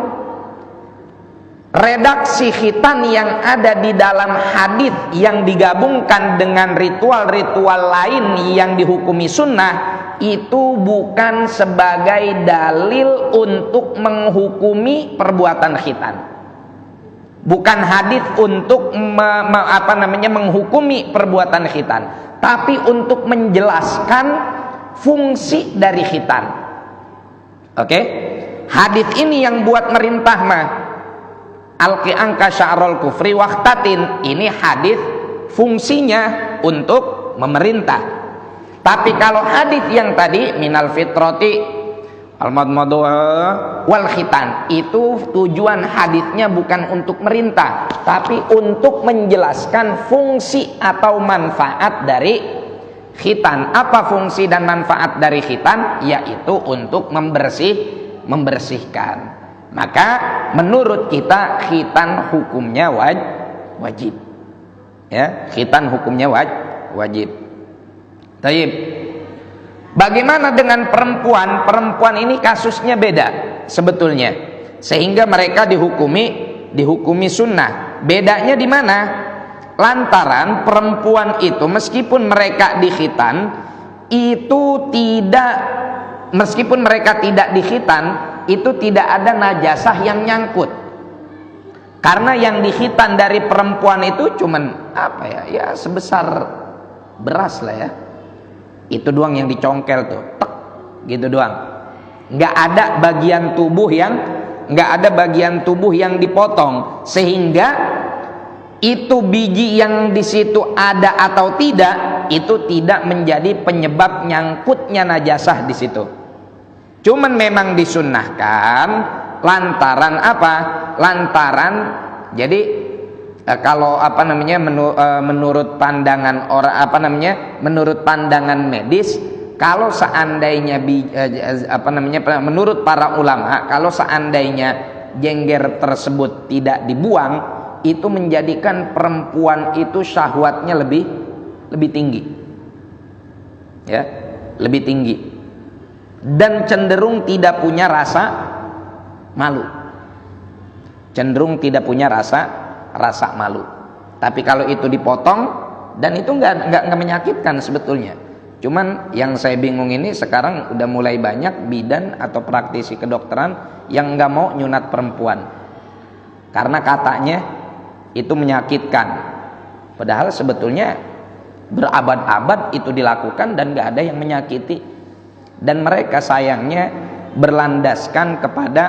redaksi khitan yang ada di dalam hadis yang digabungkan dengan ritual-ritual lain yang dihukumi sunnah, itu bukan sebagai dalil untuk menghukumi perbuatan khitan. Bukan hadis untuk menghukumi perbuatan khitan, tapi untuk menjelaskan fungsi dari khitan. Oke? Hadis ini yang buat merintah mah alqi anka sya'rul kufri wahtatin, ini hadis fungsinya untuk memerintah. Tapi kalau hadis yang tadi minal fitrati al-madmadu wal khitan, itu tujuan hadisnya bukan untuk merintah, tapi untuk menjelaskan fungsi atau manfaat dari khitan. Apa fungsi dan manfaat dari khitan? Yaitu untuk membersihkan. Maka menurut kita khitan hukumnya wajib. Ya, khitan hukumnya wajib. Taib. Bagaimana dengan perempuan? Perempuan ini kasusnya beda sebetulnya, sehingga mereka dihukumi sunnah. Bedanya di mana? Lantaran perempuan itu meskipun mereka dikhitan itu tidak, meskipun mereka tidak dikhitan itu tidak ada najasah yang nyangkut. Karena yang dikhitan dari perempuan itu cuman ya sebesar beras lah ya. Itu doang yang dicongkel tuh, tek, gitu doang. Nggak ada bagian tubuh yang dipotong, sehingga itu biji yang di situ ada atau tidak, itu tidak menjadi penyebab nyangkutnya najasah di situ. Cuman memang disunnahkan lantaran apa? Lantaran jadi kalau menurut pandangan menurut pandangan medis, kalau seandainya menurut para ulama, kalau seandainya jengger tersebut tidak dibuang, itu menjadikan perempuan itu syahwatnya lebih tinggi. ya, lebih tinggi, dan cenderung tidak punya rasa malu, cenderung tidak punya rasa malu. Tapi kalau itu dipotong, dan itu nggak menyakitkan sebetulnya. Cuman yang saya bingung ini sekarang udah mulai banyak bidan atau praktisi kedokteran yang nggak mau nyunat perempuan karena katanya itu menyakitkan. Padahal sebetulnya berabad-abad itu dilakukan dan nggak ada yang menyakiti. Dan mereka sayangnya berlandaskan kepada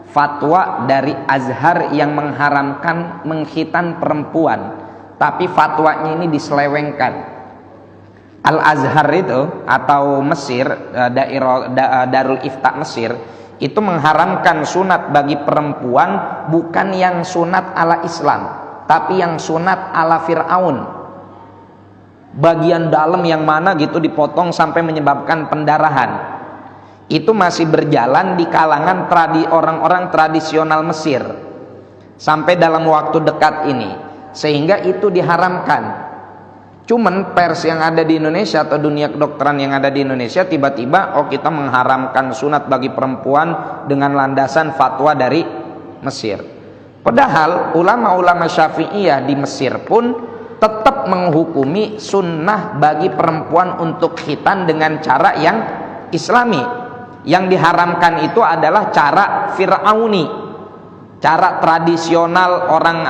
fatwa dari Azhar yang mengharamkan mengkhitan perempuan, tapi fatwanya ini diselewengkan. Al-Azhar itu atau Mesir, Darul Ifta Mesir itu mengharamkan sunat bagi perempuan bukan yang sunat ala Islam, tapi yang sunat ala Fir'aun. Bagian dalam yang mana gitu dipotong sampai menyebabkan pendarahan. Itu masih berjalan di kalangan orang-orang tradisional Mesir sampai dalam waktu dekat ini, sehingga itu diharamkan. Cuman pers yang ada di Indonesia atau dunia kedokteran yang ada di Indonesia tiba-tiba kita mengharamkan sunat bagi perempuan dengan landasan fatwa dari Mesir. Padahal ulama-ulama Syafi'iyah di Mesir pun tetap menghukumi sunnah bagi perempuan untuk khitan dengan cara yang Islami. Yang diharamkan itu adalah cara Fir'auni, cara tradisional orang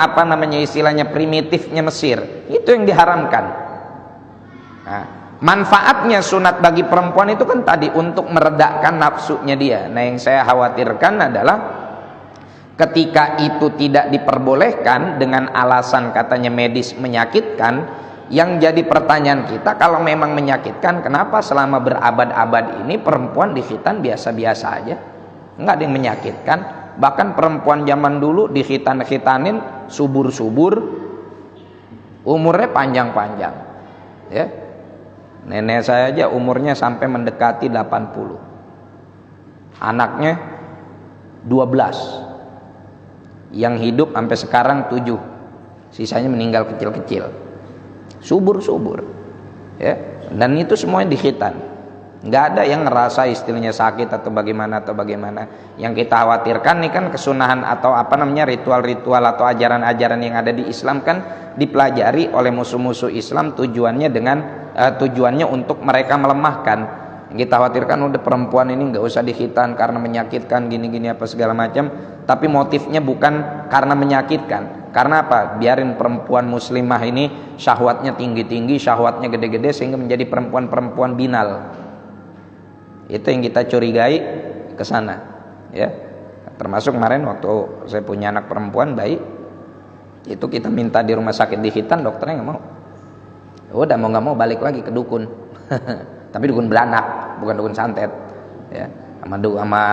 istilahnya primitifnya Mesir. Itu yang diharamkan. Nah, manfaatnya sunat bagi perempuan itu kan tadi untuk meredakan nafsunya dia. Nah, yang saya khawatirkan adalah ketika itu tidak diperbolehkan dengan alasan katanya medis menyakitkan, yang jadi pertanyaan kita, kalau memang menyakitkan, kenapa selama berabad-abad ini perempuan dikhitan biasa-biasa aja, nggak ada yang menyakitkan? Bahkan perempuan zaman dulu dikhitan-khitanin subur-subur, umurnya panjang-panjang, ya. Nenek saya aja umurnya sampai mendekati 80. Anaknya 12. Yang hidup sampai sekarang 7. Sisanya meninggal kecil-kecil. Subur-subur. Ya, dan itu semuanya dikhitan. Nggak ada yang ngerasa istilahnya sakit atau bagaimana. Yang kita khawatirkan nih kan kesunahan atau ritual-ritual atau ajaran-ajaran yang ada di Islam kan dipelajari oleh musuh-musuh Islam tujuannya untuk mereka melemahkan. Yang kita khawatirkan udah perempuan ini nggak usah dikhitan karena menyakitkan gini-gini apa segala macam, tapi motifnya bukan karena menyakitkan. Karena apa? Biarin perempuan muslimah ini syahwatnya tinggi-tinggi, syahwatnya gede-gede sehingga menjadi perempuan-perempuan binal. Itu yang kita curigai ke sana, ya. Termasuk kemarin waktu saya punya anak perempuan bayi, itu kita minta di rumah sakit dikhitan, dokternya nggak mau. Udah mau nggak mau balik lagi ke dukun. Tapi dukun beranak, bukan dukun santet, ya. Sama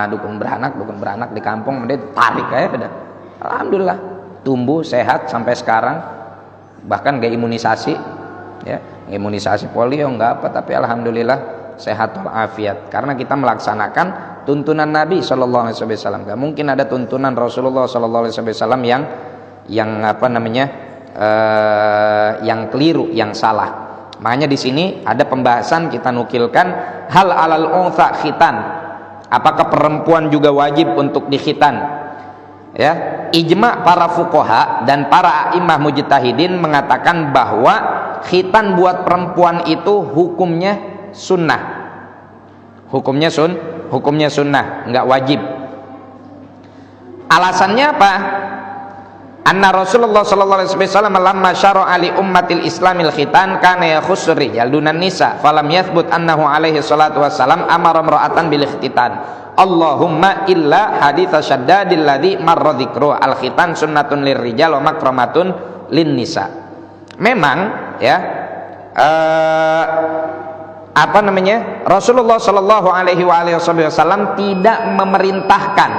dukun beranak di kampung, dia tarik aja udah. Alhamdulillah tumbuh sehat sampai sekarang, bahkan gak imunisasi, ya, imunisasi polio nggak apa, tapi alhamdulillah sehat walafiat, karena kita melaksanakan tuntunan Nabi Shallallahu Alaihi Wasallam. Gak mungkin ada tuntunan Rasulullah Shallallahu Alaihi Wasallam yang keliru, yang salah. Makanya di sini ada pembahasan kita nukilkan hal alal untha khitan. Apakah perempuan juga wajib untuk dikhitan? Ya, ijma para fuqaha dan para a'immah mujtahidin mengatakan bahwa khitan buat perempuan itu hukumnya sunnah. Hukumnya sunnah, enggak wajib. Alasannya apa? Anna Rasulullah sallallahu alaihi wasallam lamma syara'a li ummatil islamil khitan kana yakhussur rijal dunan nisa falam yathbut annahu alaihi salatu wassalam amara imra'atan bil khitan. Allahumma illa hadits syaddadil ladzi marra dzikru al khitan sunnatun lirrijal wa makramatun lin nisa. Memang ya Rasulullah sallallahu alaihi wasallam tidak memerintahkan,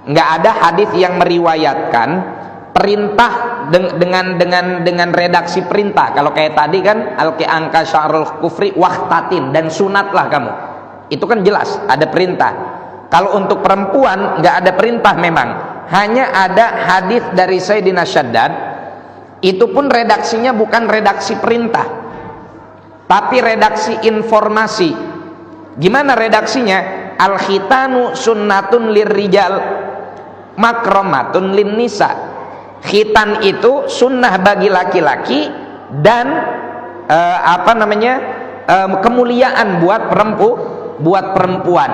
enggak ada hadis yang meriwayatkan perintah dengan redaksi perintah. Kalau kayak tadi kan al-qi'anka sya'rul kufri wahtatin, dan sunatlah kamu. Itu kan jelas ada perintah. Kalau untuk perempuan nggak ada perintah memang. Hanya ada hadis dari Sayyidina Syaddad. Itu pun redaksinya bukan redaksi perintah. tapi redaksi informasi. Gimana redaksinya? Al-khitanu sunnatun lirrijal makromatun lin nisa. Khitan itu sunnah bagi laki-laki dan kemuliaan buat perempuan.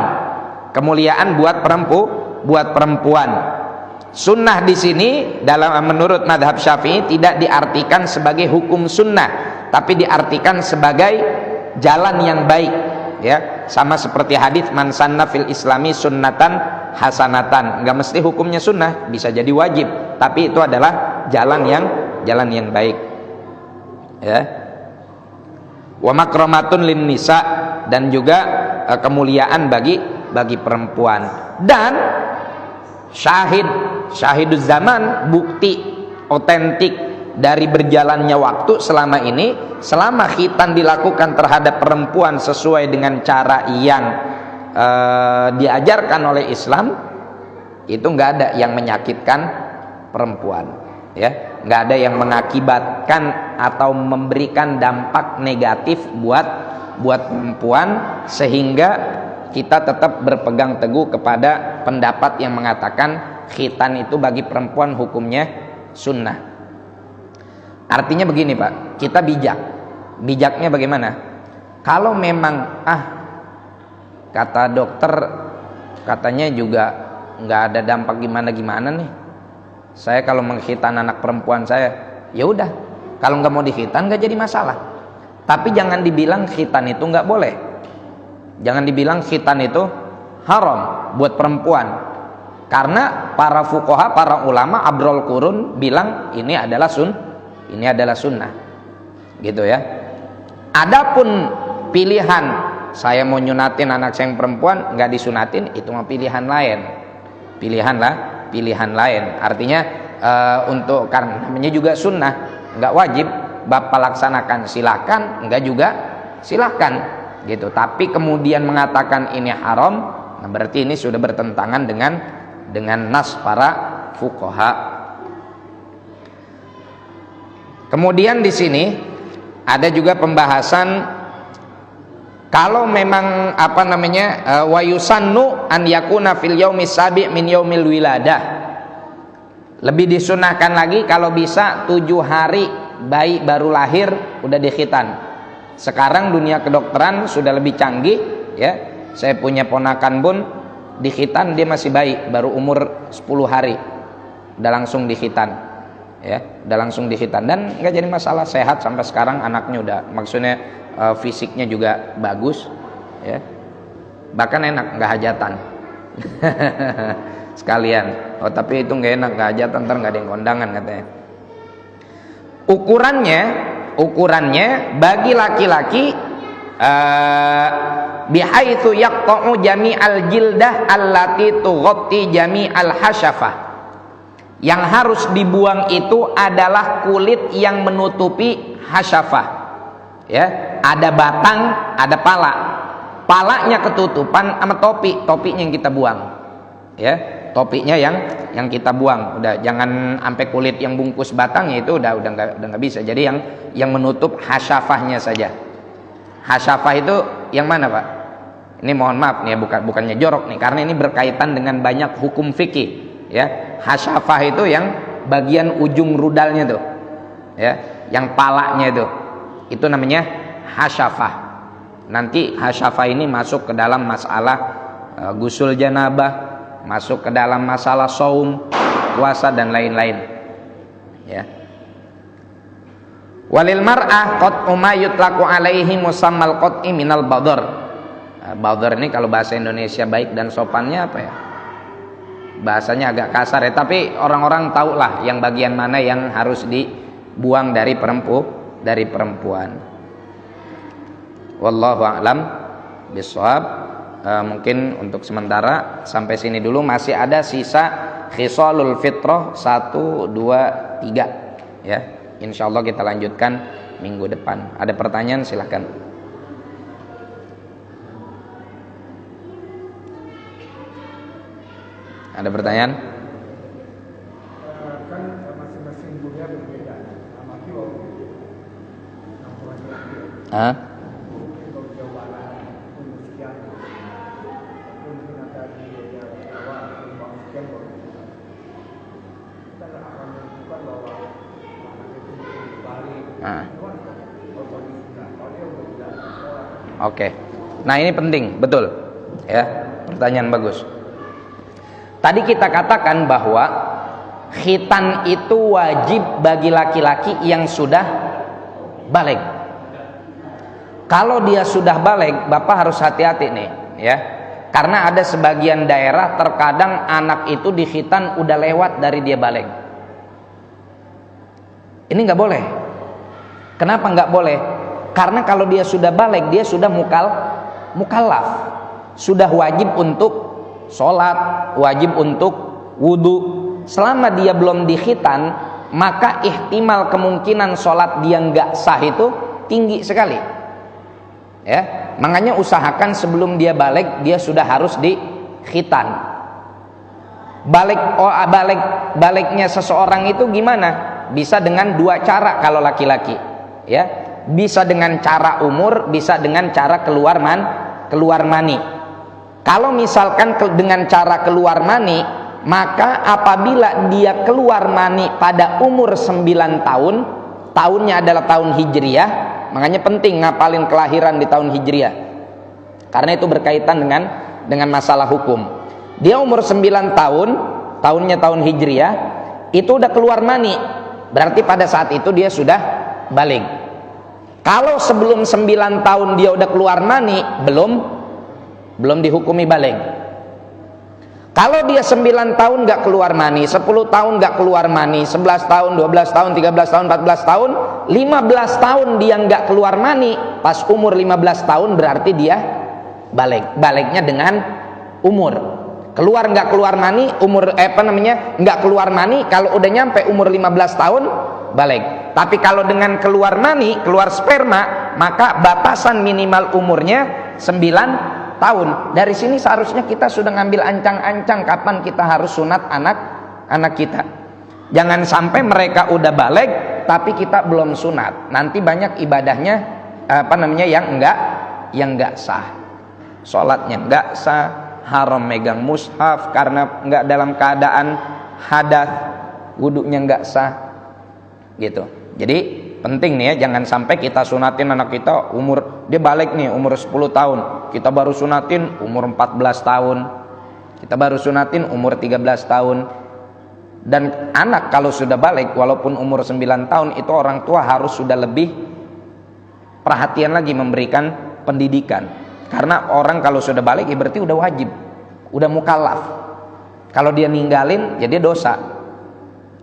Kemuliaan buat perempuan. Sunnah di sini menurut madhab Syafi'i tidak diartikan sebagai hukum sunnah, tapi diartikan sebagai jalan yang baik, ya. Sama seperti hadis man sanna fil islami sunnatan hasanatan, nggak mesti hukumnya sunnah, bisa jadi wajib, tapi itu adalah jalan yang baik, ya. Wa makramatun lin nisa, dan juga kemuliaan bagi perempuan. Dan syahiduz zaman, bukti otentik dari berjalannya waktu selama ini, selama khitan dilakukan terhadap perempuan sesuai dengan cara yang diajarkan oleh Islam, itu nggak ada yang menyakitkan perempuan, ya, nggak ada yang mengakibatkan atau memberikan dampak negatif buat perempuan, sehingga kita tetap berpegang teguh kepada pendapat yang mengatakan khitan itu bagi perempuan hukumnya sunnah. Artinya begini Pak, kita bijaknya bagaimana? Kalau memang kata dokter katanya juga nggak ada dampak gimana nih, saya kalau mengkhitan anak perempuan saya, ya udah, kalau nggak mau dikhitan nggak jadi masalah. Tapi jangan dibilang khitan itu nggak boleh, jangan dibilang khitan itu haram buat perempuan, karena para fuqaha, para ulama abrol qurun bilang ini adalah sunnah, gitu ya. Adapun pilihan saya mau nyunatin anak saya yang perempuan nggak disunatin, itu mah pilihan lain. Artinya untuk, karena namanya juga sunnah, nggak wajib bapak laksanakan, silakan, enggak juga silakan, gitu. Tapi kemudian mengatakan ini haram, nah berarti ini sudah bertentangan dengan nas para fuqaha. Kemudian di sini ada juga pembahasan kalau memang wa yusannu an yakuna fil yaumis sabi' min yaumil wiladah. Lebih disunahkan lagi kalau bisa 7 hari bayi baru lahir udah dikhitan. Sekarang dunia kedokteran sudah lebih canggih, ya. Saya punya ponakan pun dikhitan dia masih bayi, baru umur 10 hari udah langsung dikhitan, ya, udah langsung dikhitan, dan nggak jadi masalah, sehat sampai sekarang anaknya, udah, maksudnya fisiknya juga bagus, ya, bahkan enak, nggak hajatan. Sekalian, tapi itu nggak enak, nggak hajatan, ntar nggak ada yang kondangan katanya. Ukurannya bagi laki-laki bihaitsu yaqta'u jami'al jildah allati tughatti jami'al hasyafah. Yang harus dibuang itu adalah kulit yang menutupi hasyafah, ya. Ada batang, ada pala. Palanya ketutupan sama topinya yang kita buang, ya. Topinya yang kita buang, udah, jangan sampai kulit yang bungkus batangnya itu udah nggak bisa. Jadi yang menutup hasyafahnya saja. Hasyafah itu yang mana Pak? Ini mohon maaf nih, bukannya jorok nih, karena ini berkaitan dengan banyak hukum fikih, ya. Hasyafah itu yang bagian ujung rudalnya tuh, ya, yang palanya itu namanya hasyafah. Nanti hasyafah ini masuk ke dalam masalah gusul janabah, masuk ke dalam masalah saum, puasa, dan lain-lain, ya. Walil mar'ah qat'u ma yutlaqu alaihi musammal qat'i minal badar. Badar ini kalau bahasa Indonesia baik dan sopannya apa ya? Bahasanya agak kasar, ya, tapi orang-orang tahulah yang bagian mana yang harus dibuang dari perempuan. Wallahu a'lam bishawab. Mungkin untuk sementara sampai sini dulu, masih ada sisa khisalul fitrah 1, 2, 3, ya. Insyaallah kita lanjutkan minggu depan. Ada pertanyaan silahkan. Ada pertanyaan? Kan masing-masing dunia berbeda. Amati waktu. Hah? Oke. Nah, ini penting, betul. Ya, pertanyaan bagus. Tadi kita katakan bahwa khitan itu wajib bagi laki-laki yang sudah baligh. Kalau dia sudah baligh, Bapak harus hati-hati nih, ya. Karena ada sebagian daerah terkadang anak itu di khitan udah lewat dari dia baligh. Ini nggak boleh. Kenapa nggak boleh? Karena kalau dia sudah baligh, dia sudah mukallaf, sudah wajib untuk sholat, wajib untuk wudhu. Selama dia belum dikhitan, maka ihtimal kemungkinan sholat dia nggak sah itu tinggi sekali. Ya, makanya usahakan sebelum dia baligh dia sudah harus dikhitan. Balighnya seseorang itu gimana? Bisa dengan dua cara kalau laki-laki, ya. Bisa dengan cara umur, bisa dengan cara keluar mani. Kalau misalkan dengan cara keluar mani, maka apabila dia keluar mani pada umur 9 tahun, tahunnya adalah tahun Hijriyah, makanya penting ngapalin kelahiran di tahun Hijriyah. Karena itu berkaitan dengan masalah hukum. Dia umur 9 tahun, tahunnya tahun Hijriyah, itu udah keluar mani. Berarti pada saat itu dia sudah baligh. Kalau sebelum 9 tahun dia udah keluar mani, belum dihukumi baligh. Kalau dia 9 tahun gak keluar mani, 10 tahun gak keluar mani, 11 tahun, 12 tahun, 13 tahun, 14 tahun, 15 tahun dia gak keluar mani, pas umur 15 tahun berarti dia baligh. Balighnya dengan umur. Keluar gak keluar mani, gak keluar mani, kalau udah nyampe umur 15 tahun, baligh. Tapi kalau dengan keluar mani, keluar sperma, maka batasan minimal umurnya 9 tahun. Dari sini seharusnya kita sudah ngambil ancang-ancang kapan kita harus sunat anak kita. Jangan sampai mereka udah baligh tapi kita belum sunat. Nanti banyak ibadahnya yang enggak sah. Salatnya enggak sah, haram megang mushaf karena enggak dalam keadaan hadas, wudunya enggak sah. Gitu. Jadi penting nih ya, jangan sampai kita sunatin anak kita dia balik nih umur 10 tahun, kita baru sunatin umur 14 tahun, kita baru sunatin umur 13 tahun. Dan anak kalau sudah balik walaupun umur 9 tahun, itu orang tua harus sudah lebih perhatian lagi memberikan pendidikan. Karena orang kalau sudah balik ya berarti udah wajib, udah mukallaf. Kalau dia ninggalin ya dia dosa.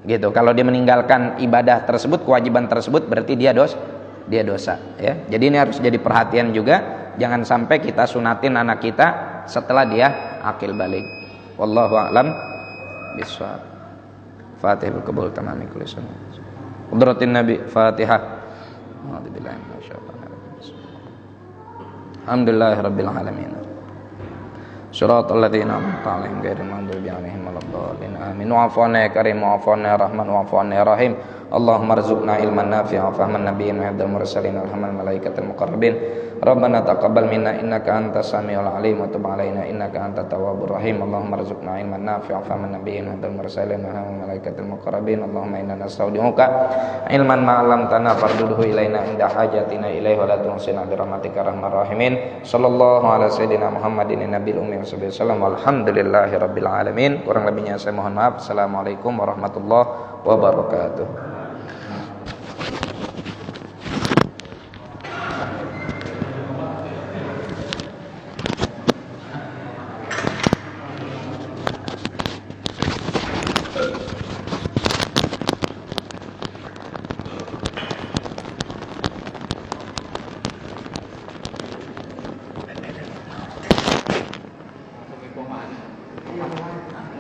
Gitu. Kalau dia meninggalkan ibadah tersebut, kewajiban tersebut, berarti dia dosa, ya. Jadi ini harus jadi perhatian juga, jangan sampai kita sunatin anak kita setelah dia akil balik. Wallahu a'lam bishawab. Fatihah qabul tamami kulli sunnah. Qudratin Nabi, Fatihah. Alhamdulillahirabbil alamin. Shiratal ladzina an'amta 'alaihim ghairil maghdubi 'alaihim waladdallin. Amin. Wa'afana ya karim, wa'afana ya rahman, wa'afana ya rahim. Allahumma rzuqna ilman nafi'an wa fahman nabiyyin wa hifdzal mursalin alhamdul malaikatil muqarrabin. Rabbana taqabbal minna innaka antas samiul alim wa tub 'alaina innaka antat tawwabur rahim. Allahumma rzuqna ilman nafi'an wa fahman nabiyyin wa hifdzal mursalin alhamdul malaikatil muqarrabin. Allahumma inna nastaudi'uka ilman ma 'allamtana fardudhu ilaina inda hajatina ilaihi wa la tuhsina bi rahmatika arhamar rahimin. Sallallahu ala sayyidina Muhammadin nabiyil ummi wa sallam. Walhamdulillahi rabbil alamin. Kurang lebihnya saya mohon maaf. Assalamualaikum warahmatullahi wabarakatuh. Pemahaman.